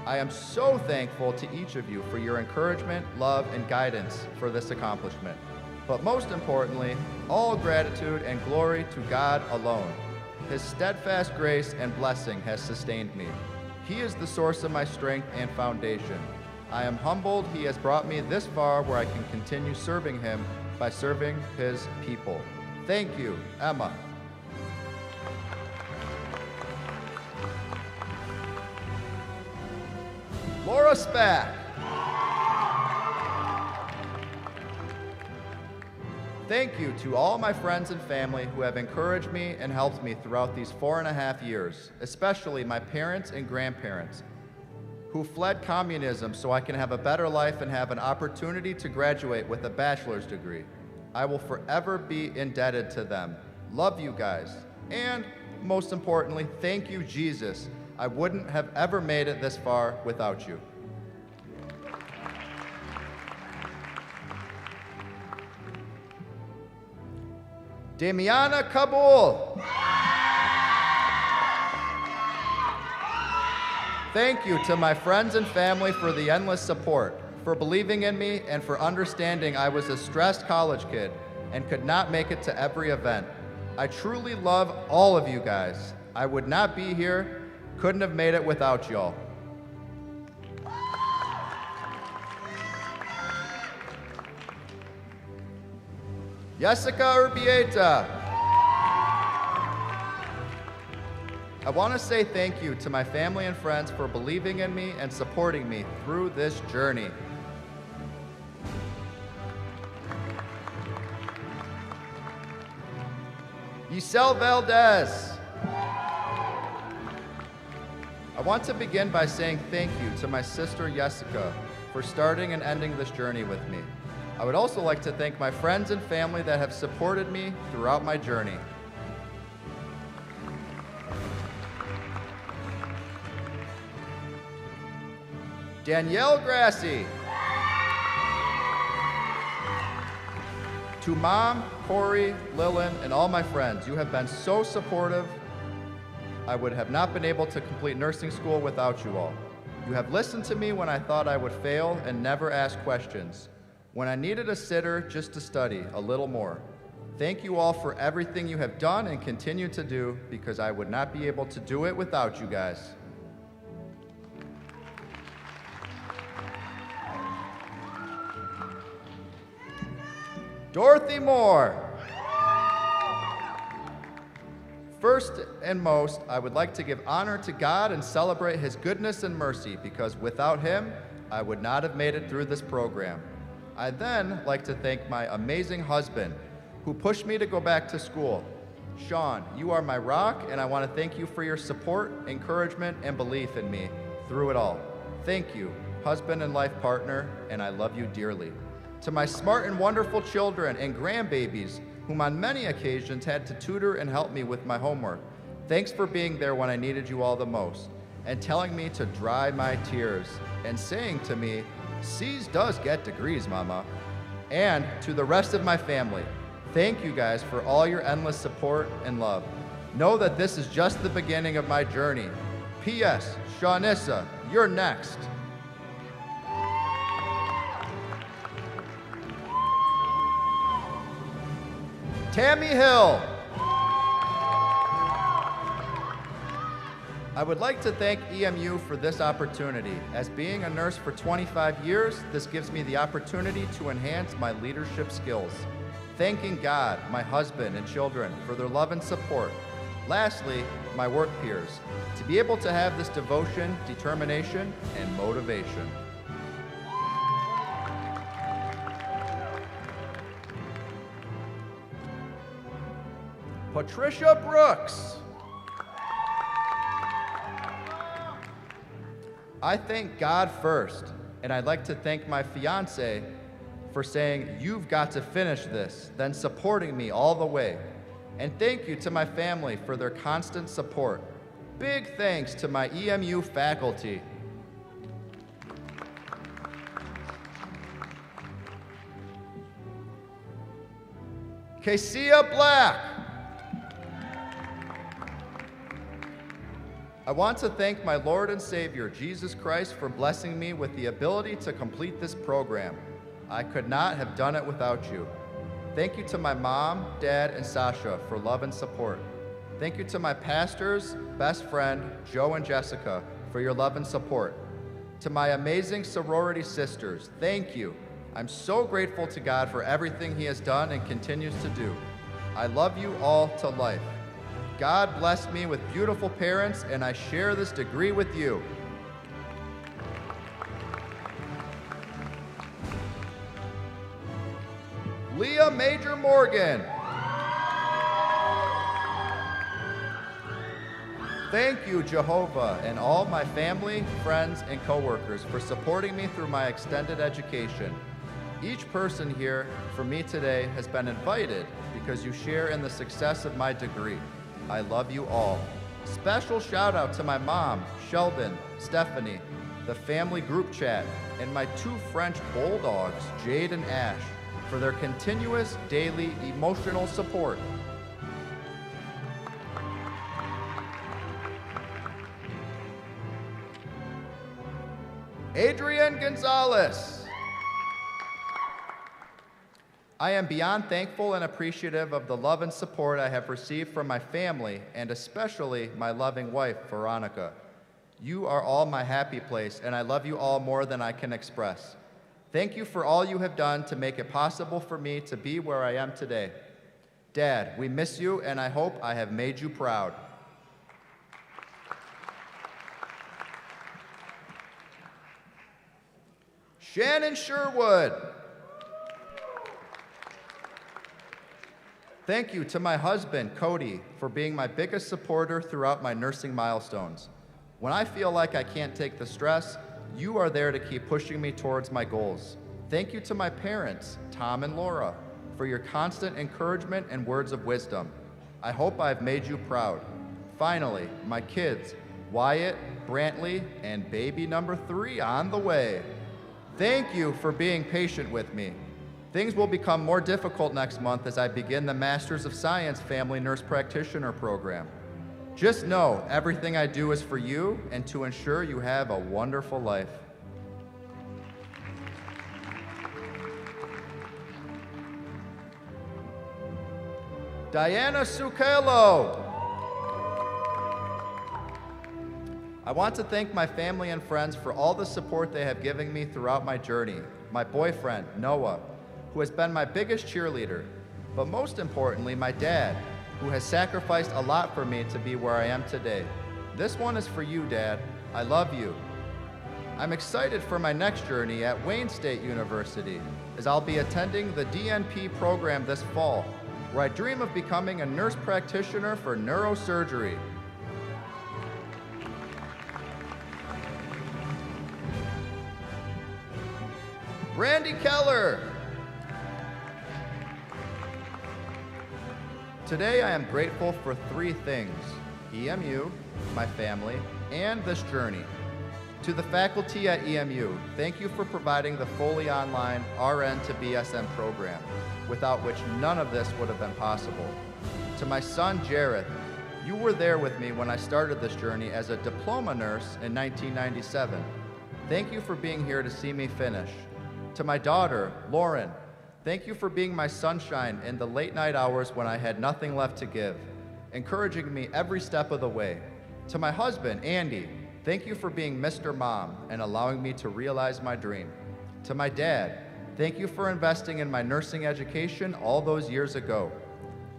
I am so thankful to each of you for your encouragement, love, and guidance for this accomplishment. But most importantly, all gratitude and glory to God alone. His steadfast grace and blessing has sustained me. He is the source of my strength and foundation. I am humbled He has brought me this far where I can continue serving Him by serving His people. Thank you, Emma. Laura Spack. Thank you to all my friends and family who have encouraged me and helped me throughout these 4.5 years, especially my parents and grandparents who fled communism so I can have a better life and have an opportunity to graduate with a bachelor's degree. I will forever be indebted to them. Love you guys. And most importantly, thank you, Jesus. I wouldn't have ever made it this far without you. Damiana Kabul. Thank you to my friends and family for the endless support, for believing in me, and for understanding I was a stressed college kid and could not make it to every event. I truly love all of you guys. I would not be here, couldn't have made it without y'all. Jessica Urbieta. I want to say thank you to my family and friends for believing in me and supporting me through this journey. Giselle Valdez. I want to begin by saying thank you to my sister Jessica for starting and ending this journey with me. I would also like to thank my friends and family that have supported me throughout my journey. Danielle Grassi. To Mom, Corey, Lillian, and all my friends, you have been so supportive. I would have not been able to complete nursing school without you all. You have listened to me when I thought I would fail and never asked questions. When I needed a sitter just to study a little more. Thank you all for everything you have done and continue to do, because I would not be able to do it without you guys. Dorothy Moore. First and most, I would like to give honor to God and celebrate His goodness and mercy, because without Him, I would not have made it through this program. I'd then like to thank my amazing husband who pushed me to go back to school. Sean, you are my rock, and I want to thank you for your support, encouragement, and belief in me through it all. Thank you, husband and life partner, and I love you dearly. To my smart and wonderful children and grandbabies, whom on many occasions had to tutor and help me with my homework, thanks for being there when I needed you all the most, and telling me to dry my tears, and saying to me, C's does get degrees, Mama. And to the rest of my family, thank you guys for all your endless support and love. Know that this is just the beginning of my journey. P.S. Shawnissa, you're next. Tammy Hill. I would like to thank EMU for this opportunity. As being a nurse for 25 years, this gives me the opportunity to enhance my leadership skills. Thanking God, my husband, and children for their love and support. Lastly, my work peers, to be able to have this devotion, determination, and motivation. Patricia Brooks. I thank God first, and I'd like to thank my fiance for saying, you've got to finish this, then supporting me all the way. And thank you to my family for their constant support. Big thanks to my EMU faculty. Kesia Black. want to thank my Lord and Savior, Jesus Christ, for blessing me with the ability to complete this program. I could not have done it without you. Thank you to my mom, dad, and Sasha for love and support. Thank you to my pastors, best friend, Joe and Jessica, for your love and support. To my amazing sorority sisters, thank you. I'm so grateful to God for everything He has done and continues to do. I love you all to life. God blessed me with beautiful parents, and I share this degree with you. Leah Major Morgan. Thank you, Jehovah, and all my family, friends, and coworkers for supporting me through my extended education. Each person here for me today has been invited because you share in the success of my degree. I love you all. Special shout out to my mom, Sheldon, Stephanie, the family group chat, and my 2 French bulldogs, Jade and Ash, for their continuous daily emotional support. Adrian Gonzalez. I am beyond thankful and appreciative of the love and support I have received from my family and especially my loving wife, Veronica. You are all my happy place, and I love you all more than I can express. Thank you for all you have done to make it possible for me to be where I am today. Dad, we miss you, and I hope I have made you proud. Shannon Sherwood. Thank you to my husband, Cody, for being my biggest supporter throughout my nursing milestones. When I feel like I can't take the stress, you are there to keep pushing me towards my goals. Thank you to my parents, Tom and Laura, for your constant encouragement and words of wisdom. I hope I've made you proud. Finally, my kids, Wyatt, Brantley, and baby number 3 on the way. Thank you for being patient with me. Things will become more difficult next month as I begin the Masters of Science Family Nurse Practitioner program. Just know everything I do is for you and to ensure you have a wonderful life. Diana Sukelo. I want to thank my family and friends for all the support they have given me throughout my journey. My boyfriend, Noah, who has been my biggest cheerleader, but most importantly, my dad, who has sacrificed a lot for me to be where I am today. This one is for you, Dad. I love you. I'm excited for my next journey at Wayne State University, as I'll be attending the DNP program this fall, where I dream of becoming a nurse practitioner for neurosurgery. Brandy Keller. Today I am grateful for 3 things: EMU, my family, and this journey. To the faculty at EMU, thank you for providing the fully online RN to BSN program, without which none of this would have been possible. To my son, Jareth, you were there with me when I started this journey as a diploma nurse in 1997. Thank you for being here to see me finish. To my daughter, Lauren, thank you for being my sunshine in the late night hours when I had nothing left to give, encouraging me every step of the way. To my husband, Andy, thank you for being Mr. Mom and allowing me to realize my dream. To my dad, thank you for investing in my nursing education all those years ago.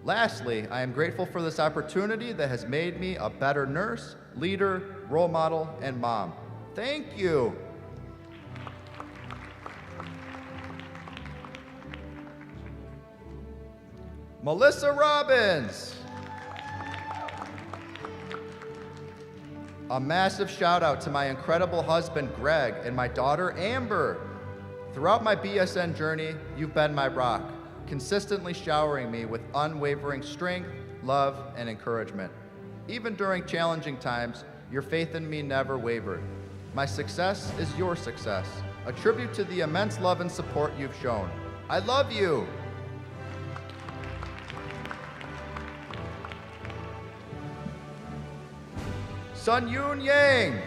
Lastly, I am grateful for this opportunity that has made me a better nurse, leader, role model, and mom. Thank you. Melissa Robbins. A massive shout out to my incredible husband, Greg, and my daughter, Amber. Throughout my BSN journey, you've been my rock, consistently showering me with unwavering strength, love, and encouragement. Even during challenging times, your faith in me never wavered. My success is your success, a tribute to the immense love and support you've shown. I love you. Sun Yoon Yang.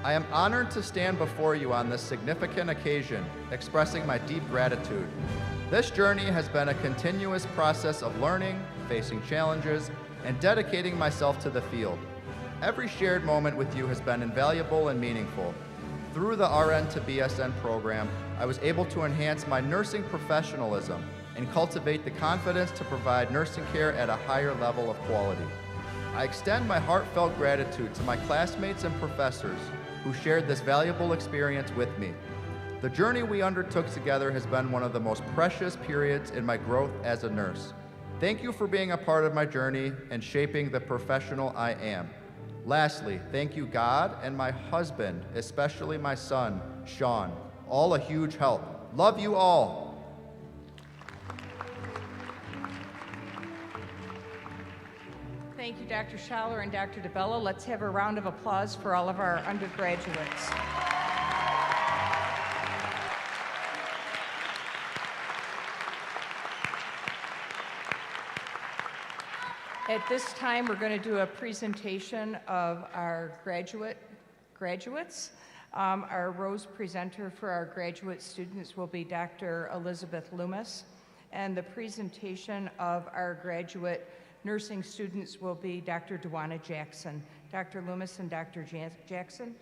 I am honored to stand before you on this significant occasion, expressing my deep gratitude. This journey has been a continuous process of learning, facing challenges, and dedicating myself to the field. Every shared moment with you has been invaluable and meaningful. Through the RN to BSN program, I was able to enhance my nursing professionalism and cultivate the confidence to provide nursing care at a higher level of quality. I extend my heartfelt gratitude to my classmates and professors who shared this valuable experience with me. The journey we undertook together has been one of the most precious periods in my growth as a nurse. Thank you for being a part of my journey and shaping the professional I am. Lastly, thank you, God, and my husband, especially my son, Sean. All a huge help. Love you all. Thank you, Dr. Schaller and Dr. DeBello. Let's have a round of applause for all of our undergraduates. At this time, we're going to do a presentation of our graduates. Our rose presenter for our graduate students will be Dr. Elizabeth Loomis, and the presentation of our graduate nursing students will be Dr. Dewana Jackson. Dr. Loomis and Dr. Jackson.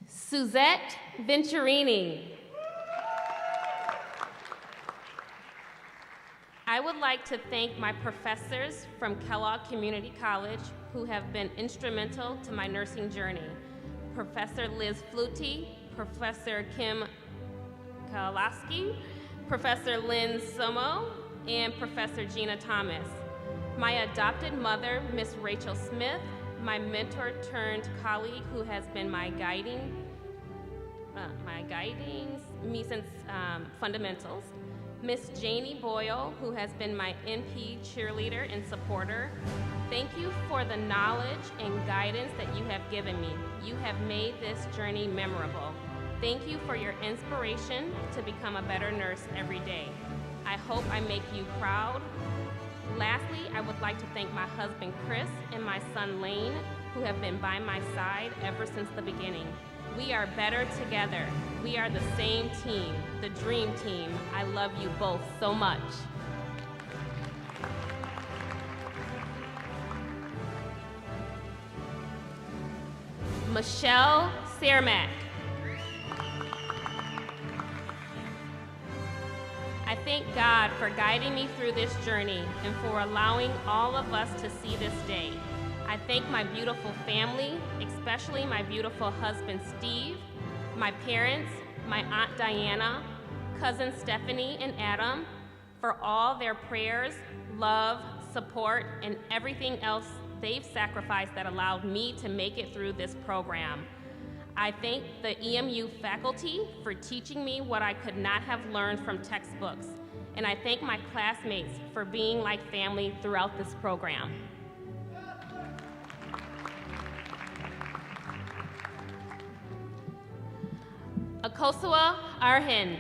Suzette Venturini. I would like to thank my professors from Kellogg Community College who have been instrumental to my nursing journey. Professor Liz Flutie, Professor Kim Kalaski, Professor Lynn Sumo, and Professor Gina Thomas. My adopted mother, Miss Rachel Smith, my mentor turned colleague who has been my guiding me since fundamentals. Miss Janie Boyle, who has been my NP cheerleader and supporter. Thank you for the knowledge and guidance that you have given me. You have made this journey memorable. Thank you for your inspiration to become a better nurse every day. I hope I make you proud. Lastly, I would like to thank my husband, Chris, and my son, Lane, who have been by my side ever since the beginning. We are better together. We are the same team, the dream team. I love you both so much. Michelle Cermak. I thank God for guiding me through this journey and for allowing all of us to see this day. I thank my beautiful family, especially my beautiful husband, Steve, my parents, my Aunt Diana, cousin Stephanie and Adam, for all their prayers, love, support, and everything else they've sacrificed that allowed me to make it through this program. I thank the EMU faculty for teaching me what I could not have learned from textbooks, and I thank my classmates for being like family throughout this program. Akosua Arhin.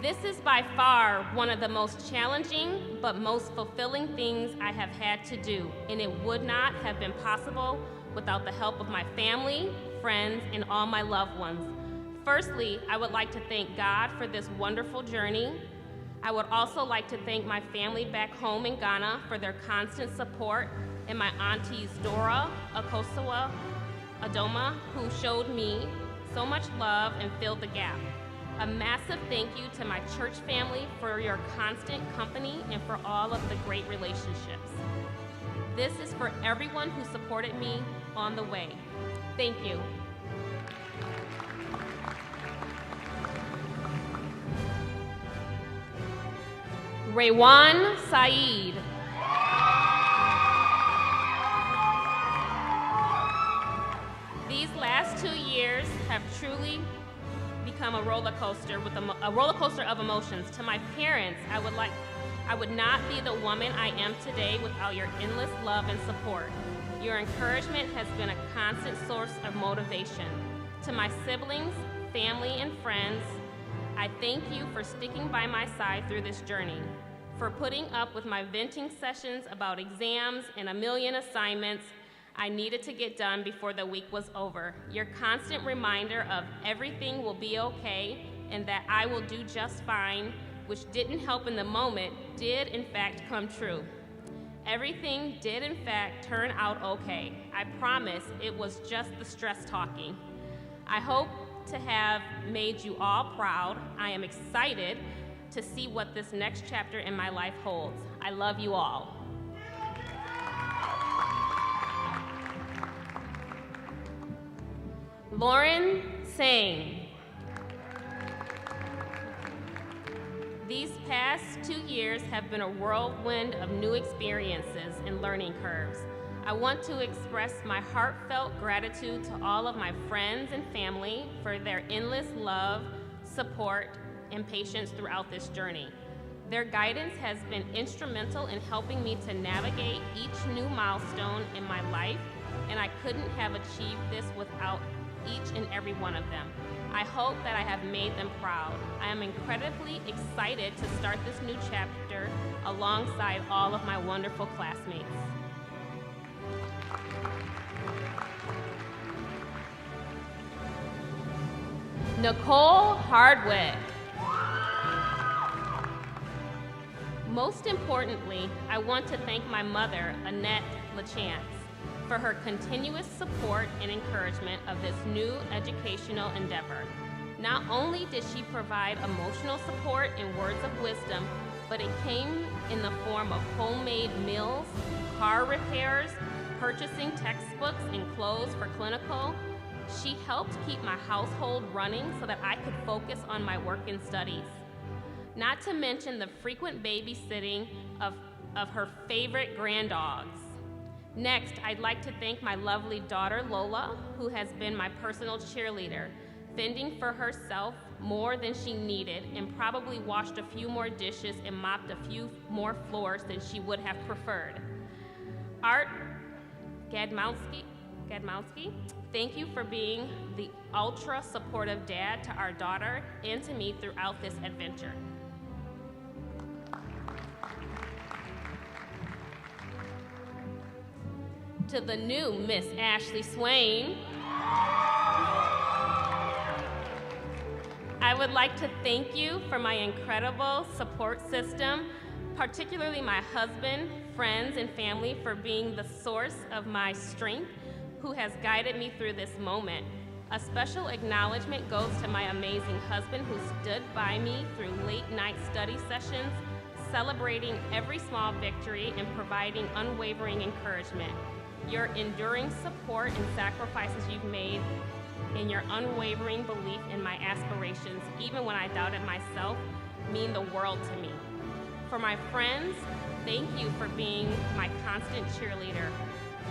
This is by far one of the most challenging but most fulfilling things I have had to do, and it would not have been possible without the help of my family, friends, and all my loved ones. Firstly, I would like to thank God for this wonderful journey. I would also like to thank my family back home in Ghana for their constant support, and my aunties Dora, Akosua, Adoma, who showed me so much love and filled the gap. A massive thank you to my church family for your constant company and for all of the great relationships. This is for everyone who supported me on the way. Thank you. Raywan Saeed. become a roller coaster with a roller coaster of emotions. To my parents, I would not be the woman I am today without your endless love and support. Your encouragement has been a constant source of motivation. To my siblings, family, and friends, I thank you for sticking by my side through this journey, for putting up with my venting sessions about exams and a million assignments I needed to get done before the week was over. Your constant reminder of everything will be okay and that I will do just fine, which didn't help in the moment, did in fact come true. Everything did in fact turn out okay. I promise it was just the stress talking. I hope to have made you all proud. I am excited to see what this next chapter in my life holds. I love you all. Lauren Sang. These past 2 years have been a whirlwind of new experiences and learning curves. I want to express my heartfelt gratitude to all of my friends and family for their endless love, support, and patience throughout this journey. Their guidance has been instrumental in helping me to navigate each new milestone in my life, and I couldn't have achieved this without each and every one of them. I hope that I have made them proud. I am incredibly excited to start this new chapter alongside all of my wonderful classmates. Nicole Hardwick. Most importantly, I want to thank my mother, Annette LaChance, for her continuous support and encouragement of this new educational endeavor. Not only did she provide emotional support and words of wisdom, but it came in the form of homemade meals, car repairs, purchasing textbooks and clothes for clinical. She helped keep my household running so that I could focus on my work and studies. Not to mention the frequent babysitting of her favorite granddogs. Next, I'd like to thank my lovely daughter, Lola, who has been my personal cheerleader, fending for herself more than she needed and probably washed a few more dishes and mopped a few more floors than she would have preferred. Art Gadmowski, thank you for being the ultra supportive dad to our daughter and to me throughout this adventure. To the new Miss Ashley Swain, I would like to thank you for my incredible support system, particularly my husband, friends, and family for being the source of my strength, who has guided me through this moment. A special acknowledgement goes to my amazing husband who stood by me through late night study sessions, celebrating every small victory and providing unwavering encouragement. Your enduring support and sacrifices you've made and your unwavering belief in my aspirations, even when I doubted myself, mean the world to me. For my friends, thank you for being my constant cheerleader,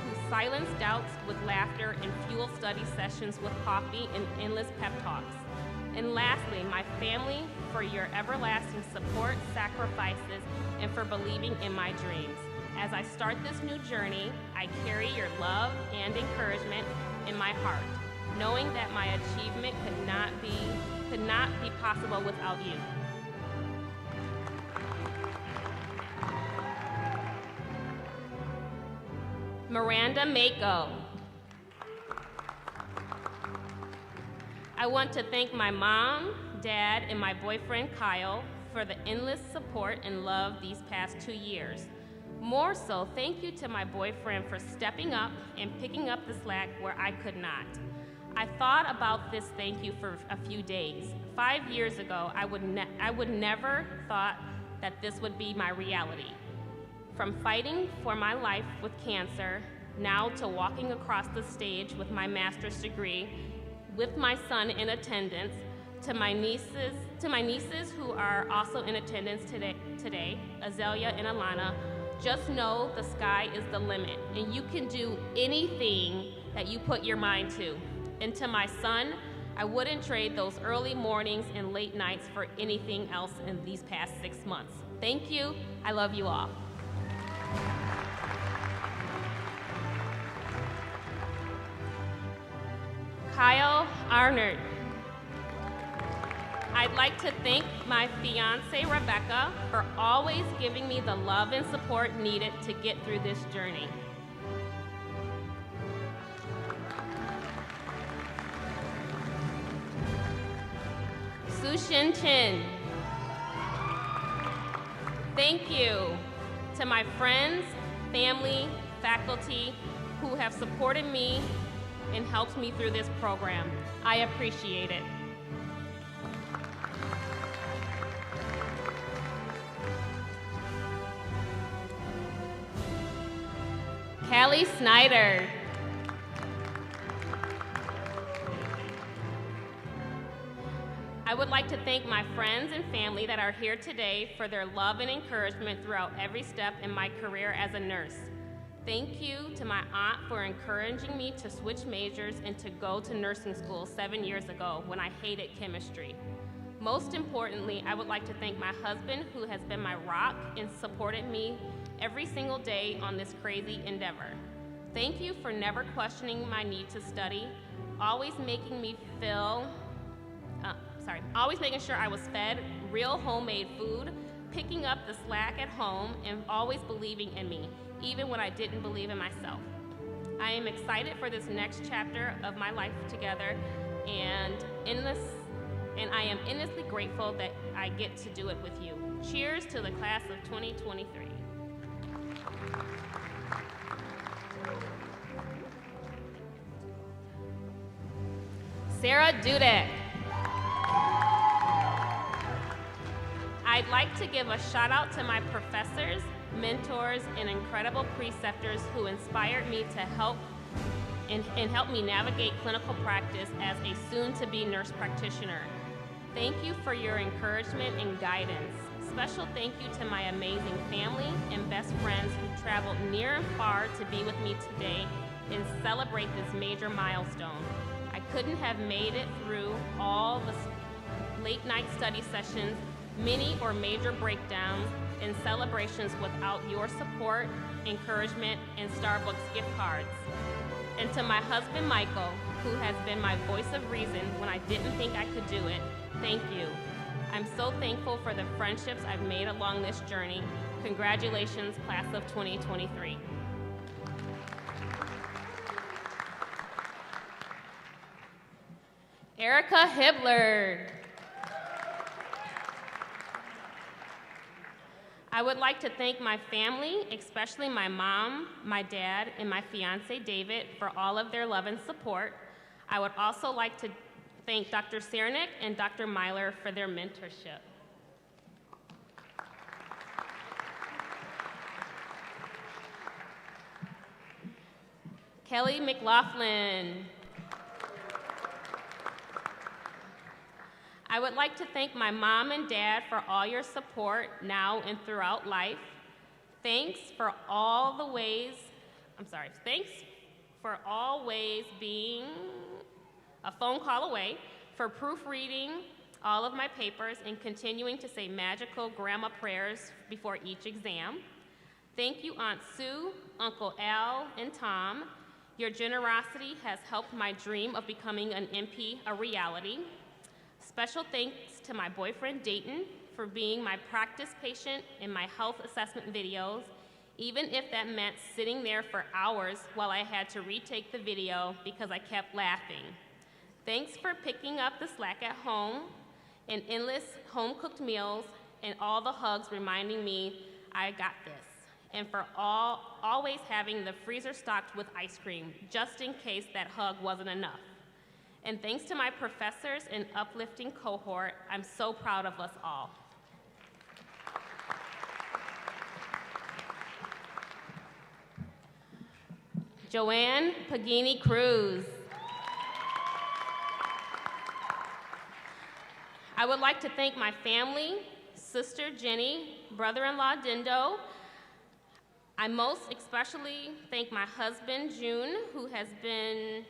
who silence doubts with laughter and fuel study sessions with coffee and endless pep talks. And lastly, my family, for your everlasting support, sacrifices, and for believing in my dreams. As I start this new journey, I carry your love and encouragement in my heart, knowing that my achievement could not be possible without you. Miranda Mako. I want to thank my mom, dad, and my boyfriend Kyle for the endless support and love these past 2 years. More so, thank you to my boyfriend for stepping up and picking up the slack where I could not. I thought about this thank you for a few days. 5 years ago, I would never thought that this would be my reality. From fighting for my life with cancer, now to walking across the stage with my master's degree, with my son in attendance, to my nieces who are also in attendance today, Azalea and Alana. Just know the sky is the limit, and you can do anything that you put your mind to. And to my son, I wouldn't trade those early mornings and late nights for anything else in these past 6 months. Thank you. I love you all. Kyle Arnert. I'd like to thank my fiance, Rebecca, for always giving me the love and support needed to get through this journey. Sushin Chin. Thank you to my friends, family, faculty who have supported me and helped me through this program. I appreciate it. Callie Snyder. I would like to thank my friends and family that are here today for their love and encouragement throughout every step in my career as a nurse. Thank you to my aunt for encouraging me to switch majors and to go to nursing school 7 years ago when I hated chemistry. Most importantly, I would like to thank my husband who has been my rock and supported me every single day on this crazy endeavor. Thank you for never questioning my need to study, always making sure I was fed real homemade food, picking up the slack at home, and always believing in me, even when I didn't believe in myself. I am excited for this next chapter of my life together, and I am endlessly grateful that I get to do it with you. Cheers to the class of 2023. Sarah Dudek. I'd like to give a shout out to my professors, mentors, and incredible preceptors who inspired me to help me navigate clinical practice as a soon-to-be nurse practitioner. Thank you for your encouragement and guidance. Special thank you to my amazing family and best friends who traveled near and far to be with me today and celebrate this major milestone. I couldn't have made it through all the late night study sessions, mini or major breakdowns, and celebrations without your support, encouragement, and Starbucks gift cards. And to my husband, Michael, who has been my voice of reason when I didn't think I could do it, thank you. I'm so thankful for the friendships I've made along this journey. Congratulations, class of 2023. Erica Hiblard. I would like to thank my family, especially my mom, my dad, and my fiance, David, for all of their love and support. I would also like to thank Dr. Cernick and Dr. Myler for their mentorship. Kelly McLaughlin. I would like to thank my mom and dad for all your support now and throughout life. Thanks for always being a phone call away, for proofreading all of my papers and continuing to say magical grandma prayers before each exam. Thank you, Aunt Sue, Uncle Al, and Tom. Your generosity has helped my dream of becoming an NP a reality. Special thanks to my boyfriend, Dayton, for being my practice patient in my health assessment videos, even if that meant sitting there for hours while I had to retake the video because I kept laughing. Thanks for picking up the slack at home and endless home-cooked meals and all the hugs reminding me I got this. And for always having the freezer stocked with ice cream, just in case that hug wasn't enough. And thanks to my professors and uplifting cohort, I'm so proud of us all. Joanne Pagini Cruz. I would like to thank my family, sister Jenny, brother-in-law Dindo. I most especially thank my husband, June, who has been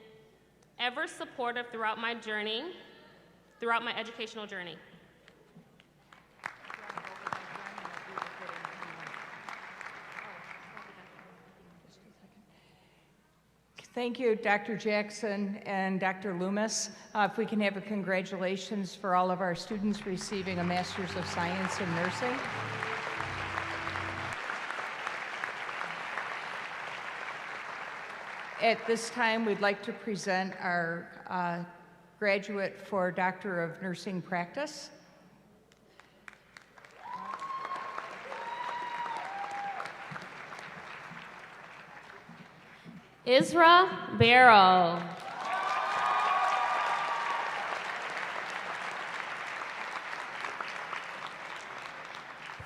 ever supportive throughout my educational journey. Thank you, Dr. Jackson and Dr. Loomis. If we can have a congratulations for all of our students receiving a Master's of Science in Nursing. At this time, we'd like to present our graduate for Doctor of Nursing Practice. Isra Barrow.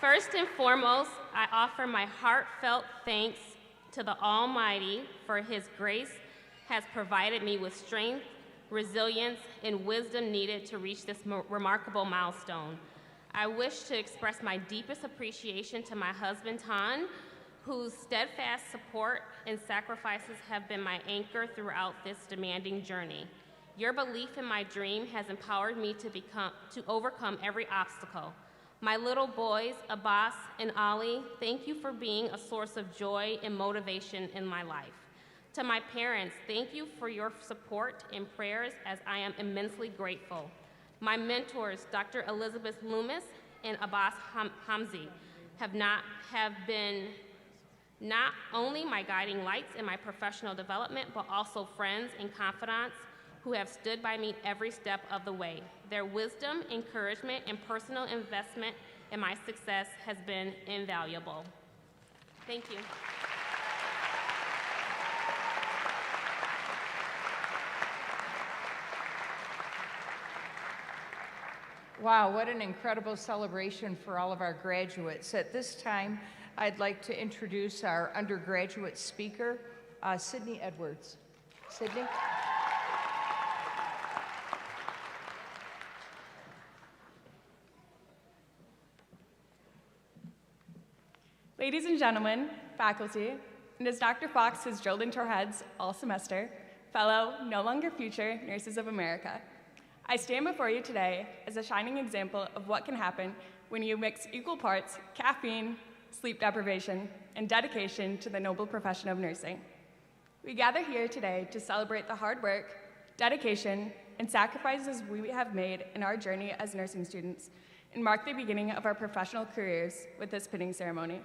First and foremost, I offer my heartfelt thanks to the Almighty for His grace has provided me with strength, resilience, and wisdom needed to reach this remarkable milestone. I wish to express my deepest appreciation to my husband, Tan, whose steadfast support and sacrifices have been my anchor throughout this demanding journey. Your belief in my dream has empowered me to overcome every obstacle. My little boys, Abbas and Ali, thank you for being a source of joy and motivation in my life. To my parents, thank you for your support and prayers, as I am immensely grateful. My mentors, Dr. Elizabeth Loomis and Abbas Hamzi, have been not only my guiding lights in my professional development, but also friends and confidants who have stood by me every step of the way. Their wisdom, encouragement, and personal investment in my success has been invaluable. Thank you. Wow, what an incredible celebration for all of our graduates. At this time, I'd like to introduce our undergraduate speaker, Sydney Edwards. Sydney? Ladies and gentlemen, faculty, and as Dr. Fox has drilled into our heads all semester, fellow, no longer future nurses of America, I stand before you today as a shining example of what can happen when you mix equal parts caffeine, sleep deprivation, and dedication to the noble profession of nursing. We gather here today to celebrate the hard work, dedication, and sacrifices we have made in our journey as nursing students and mark the beginning of our professional careers with this pinning ceremony.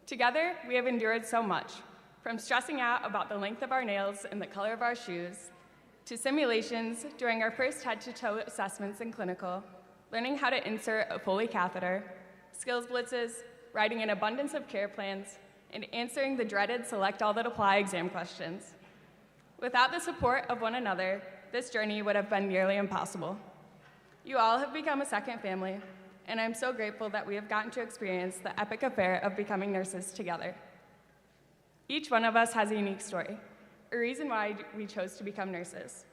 Together, we have endured so much, from stressing out about the length of our nails and the color of our shoes, to simulations during our first head-to-toe assessments in clinical, learning how to insert a Foley catheter, skills blitzes, writing an abundance of care plans, and answering the dreaded select all that apply exam questions. Without the support of one another, this journey would have been nearly impossible. You all have become a second family, and I'm so grateful that we have gotten to experience the epic affair of becoming nurses together. Each one of us has a unique story, a reason why we chose to become nurses.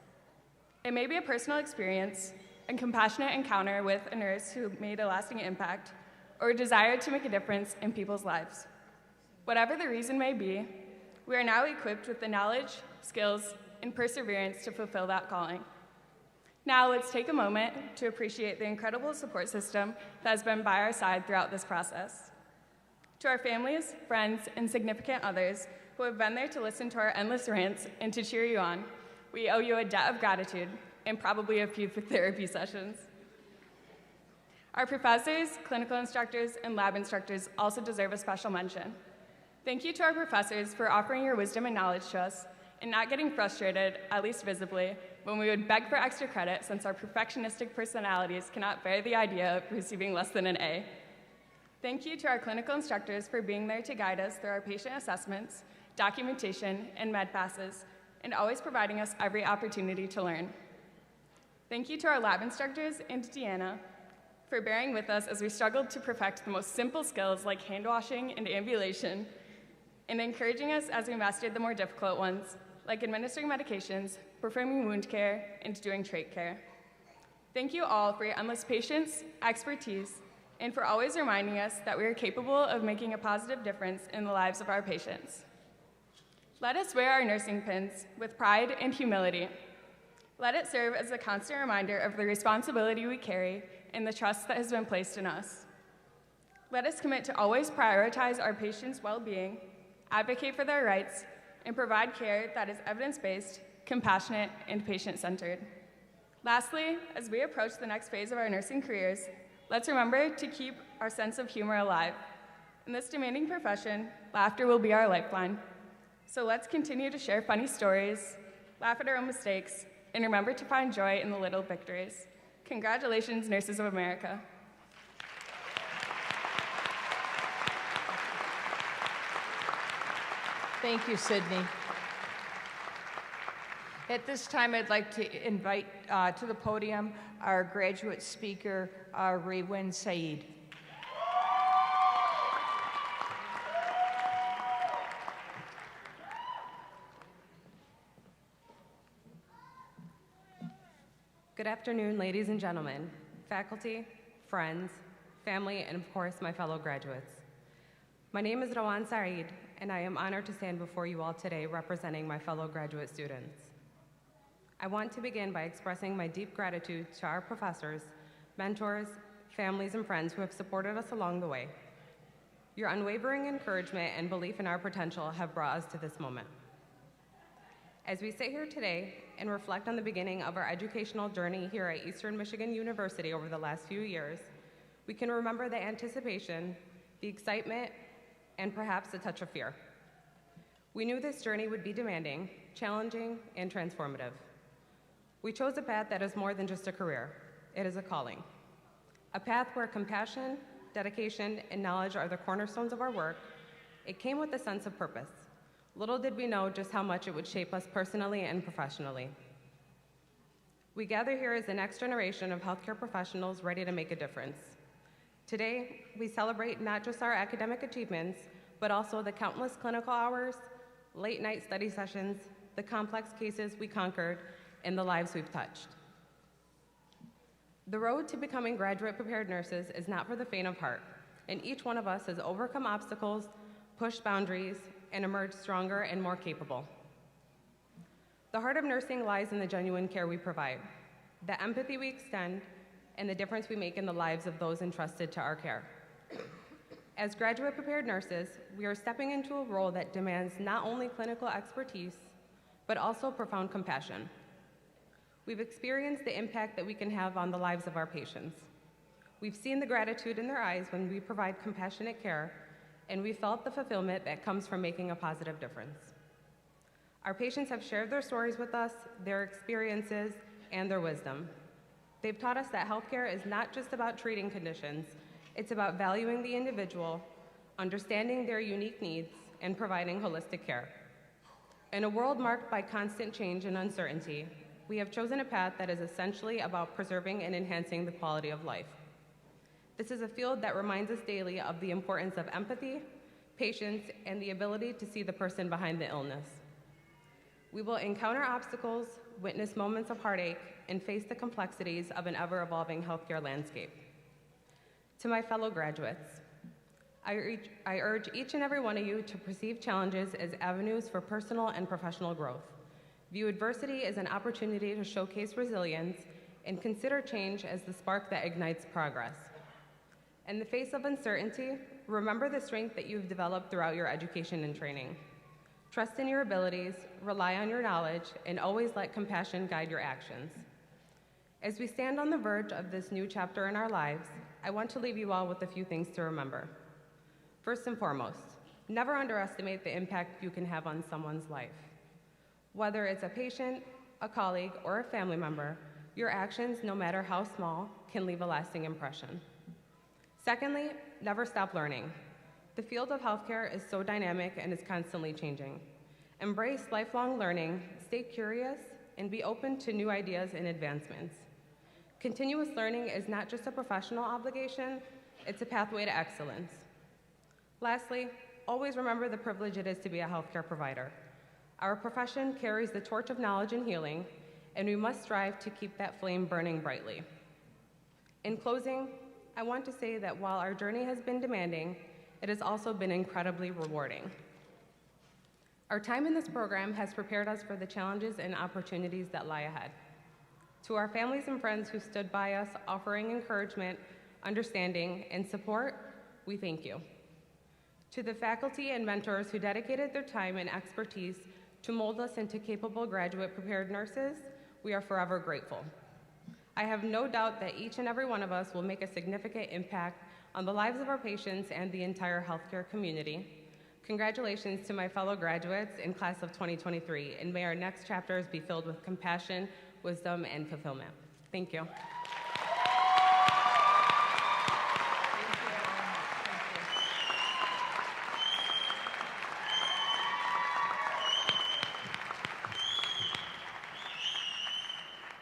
It may be a personal experience, a compassionate encounter with a nurse who made a lasting impact, or a desire to make a difference in people's lives. Whatever the reason may be, we are now equipped with the knowledge, skills, and perseverance to fulfill that calling. Now let's take a moment to appreciate the incredible support system that has been by our side throughout this process. To our families, friends, and significant others who have been there to listen to our endless rants and to cheer you on, we owe you a debt of gratitude and probably a few therapy sessions. Our professors, clinical instructors, and lab instructors also deserve a special mention. Thank you to our professors for offering your wisdom and knowledge to us and not getting frustrated, at least visibly, when we would beg for extra credit since our perfectionistic personalities cannot bear the idea of receiving less than an A. Thank you to our clinical instructors for being there to guide us through our patient assessments, documentation, and med passes, and always providing us every opportunity to learn. Thank you to our lab instructors and to Deanna for bearing with us as we struggled to perfect the most simple skills like hand washing and ambulation, and encouraging us as we mastered the more difficult ones, like administering medications, performing wound care, and doing trach care. Thank you all for your endless patience, expertise, and for always reminding us that we are capable of making a positive difference in the lives of our patients. Let us wear our nursing pins with pride and humility, Let it serve as a constant reminder of the responsibility we carry and the trust that has been placed in us. Let us commit to always prioritize our patients' well-being, advocate for their rights, and provide care that is evidence-based, compassionate, and patient-centered. Lastly, as we approach the next phase of our nursing careers, let's remember to keep our sense of humor alive. In this demanding profession, laughter will be our lifeline. So let's continue to share funny stories, laugh at our own mistakes, and remember to find joy in the little victories. Congratulations, Nurses of America. Thank you, Sydney. At this time, I'd like to invite to the podium our graduate speaker, Raywin Saeed. Good afternoon, ladies and gentlemen, faculty, friends, family, and of course, my fellow graduates. My name is Rawan Saeed, and I am honored to stand before you all today representing my fellow graduate students. I want to begin by expressing my deep gratitude to our professors, mentors, families, and friends who have supported us along the way. Your unwavering encouragement and belief in our potential have brought us to this moment. As we sit here today and reflect on the beginning of our educational journey here at Eastern Michigan University over the last few years, we can remember the anticipation, the excitement, and perhaps a touch of fear. We knew this journey would be demanding, challenging, and transformative. We chose a path that is more than just a career. It is a calling. A path where compassion, dedication, and knowledge are the cornerstones of our work. It came with a sense of purpose. Little did we know just how much it would shape us personally and professionally. We gather here as the next generation of healthcare professionals ready to make a difference. Today, we celebrate not just our academic achievements, but also the countless clinical hours, late-night study sessions, the complex cases we conquered, and the lives we've touched. The road to becoming graduate-prepared nurses is not for the faint of heart, and each one of us has overcome obstacles, pushed boundaries, and emerged stronger and more capable. The heart of nursing lies in the genuine care we provide, the empathy we extend, and the difference we make in the lives of those entrusted to our care. As graduate-prepared nurses, we are stepping into a role that demands not only clinical expertise, but also profound compassion. We've experienced the impact that we can have on the lives of our patients. We've seen the gratitude in their eyes when we provide compassionate care, and we felt the fulfillment that comes from making a positive difference. Our patients have shared their stories with us, their experiences, and their wisdom. They've taught us that healthcare is not just about treating conditions, it's about valuing the individual, understanding their unique needs, and providing holistic care. In a world marked by constant change and uncertainty, we have chosen a path that is essentially about preserving and enhancing the quality of life. This is a field that reminds us daily of the importance of empathy, patience, and the ability to see the person behind the illness. We will encounter obstacles, witness moments of heartache, and face the complexities of an ever-evolving healthcare landscape. To my fellow graduates, I urge each and every one of you to perceive challenges as avenues for personal and professional growth. View adversity as an opportunity to showcase resilience, and consider change as the spark that ignites progress. In the face of uncertainty, remember the strength that you've developed throughout your education and training. Trust in your abilities, rely on your knowledge, and always let compassion guide your actions. As we stand on the verge of this new chapter in our lives, I want to leave you all with a few things to remember. First and foremost, never underestimate the impact you can have on someone's life. Whether it's a patient, a colleague, or a family member, your actions, no matter how small, can leave a lasting impression. Secondly, never stop learning. The field of healthcare is so dynamic and is constantly changing. Embrace lifelong learning, stay curious, and be open to new ideas and advancements. Continuous learning is not just a professional obligation, it's a pathway to excellence. Lastly, always remember the privilege it is to be a healthcare provider. Our profession carries the torch of knowledge and healing, and we must strive to keep that flame burning brightly. In closing, I want to say that while our journey has been demanding, it has also been incredibly rewarding. Our time in this program has prepared us for the challenges and opportunities that lie ahead. To our families and friends who stood by us, offering encouragement, understanding, and support, we thank you. To the faculty and mentors who dedicated their time and expertise to mold us into capable graduate-prepared nurses, we are forever grateful. I have no doubt that each and every one of us will make a significant impact on the lives of our patients and the entire healthcare community. Congratulations to my fellow graduates in class of 2023, and may our next chapters be filled with compassion, wisdom, and fulfillment. Thank you.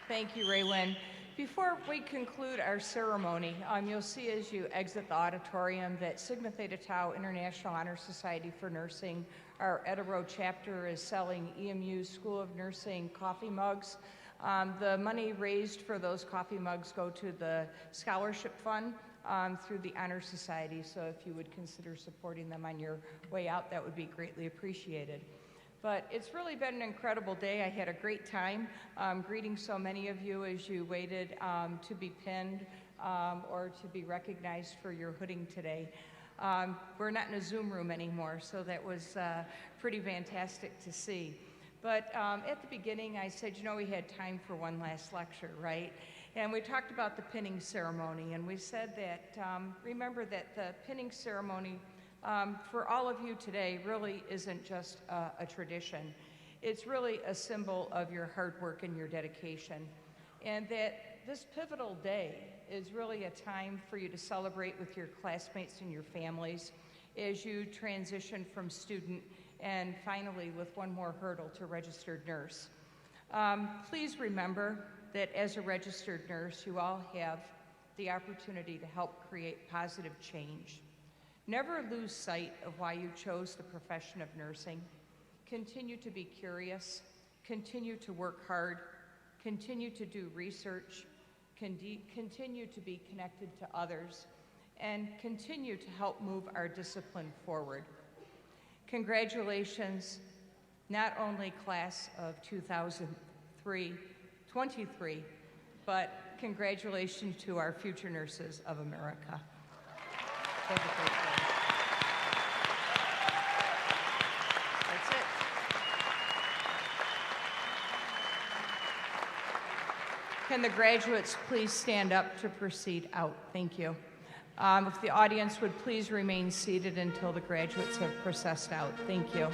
Thank you, Raywin. Before we conclude our ceremony, you'll see as you exit the auditorium that Sigma Theta Tau International Honor Society for Nursing, our Edinburgh chapter, is selling EMU School of Nursing coffee mugs. The money raised for those coffee mugs go to the scholarship fund through the Honor Society, so if you would consider supporting them on your way out, that would be greatly appreciated. But it's really been an incredible day. I had a great time greeting so many of you as you waited to be pinned or to be recognized for your hooding today. We're not in a Zoom room anymore, so that was pretty fantastic to see. But at the beginning, I said, you know, we had time for one last lecture, right? And we talked about the pinning ceremony, and we said that, remember that the pinning ceremony for all of you today really isn't just a tradition. It's really a symbol of your hard work and your dedication. And that this pivotal day is really a time for you to celebrate with your classmates and your families as you transition from student and finally with one more hurdle to registered nurse. Please remember that as a registered nurse, you all have the opportunity to help create positive change. Never lose sight of why you chose the profession of nursing. Continue to be curious, continue to work hard, continue to do research, continue to be connected to others, and continue to help move our discipline forward. Congratulations, not only class of 2023, but congratulations to our future nurses of America. Have a great day. That's it. Can the graduates please stand up to proceed out? Thank you. If the audience would please remain seated until the graduates have processed out. Thank you.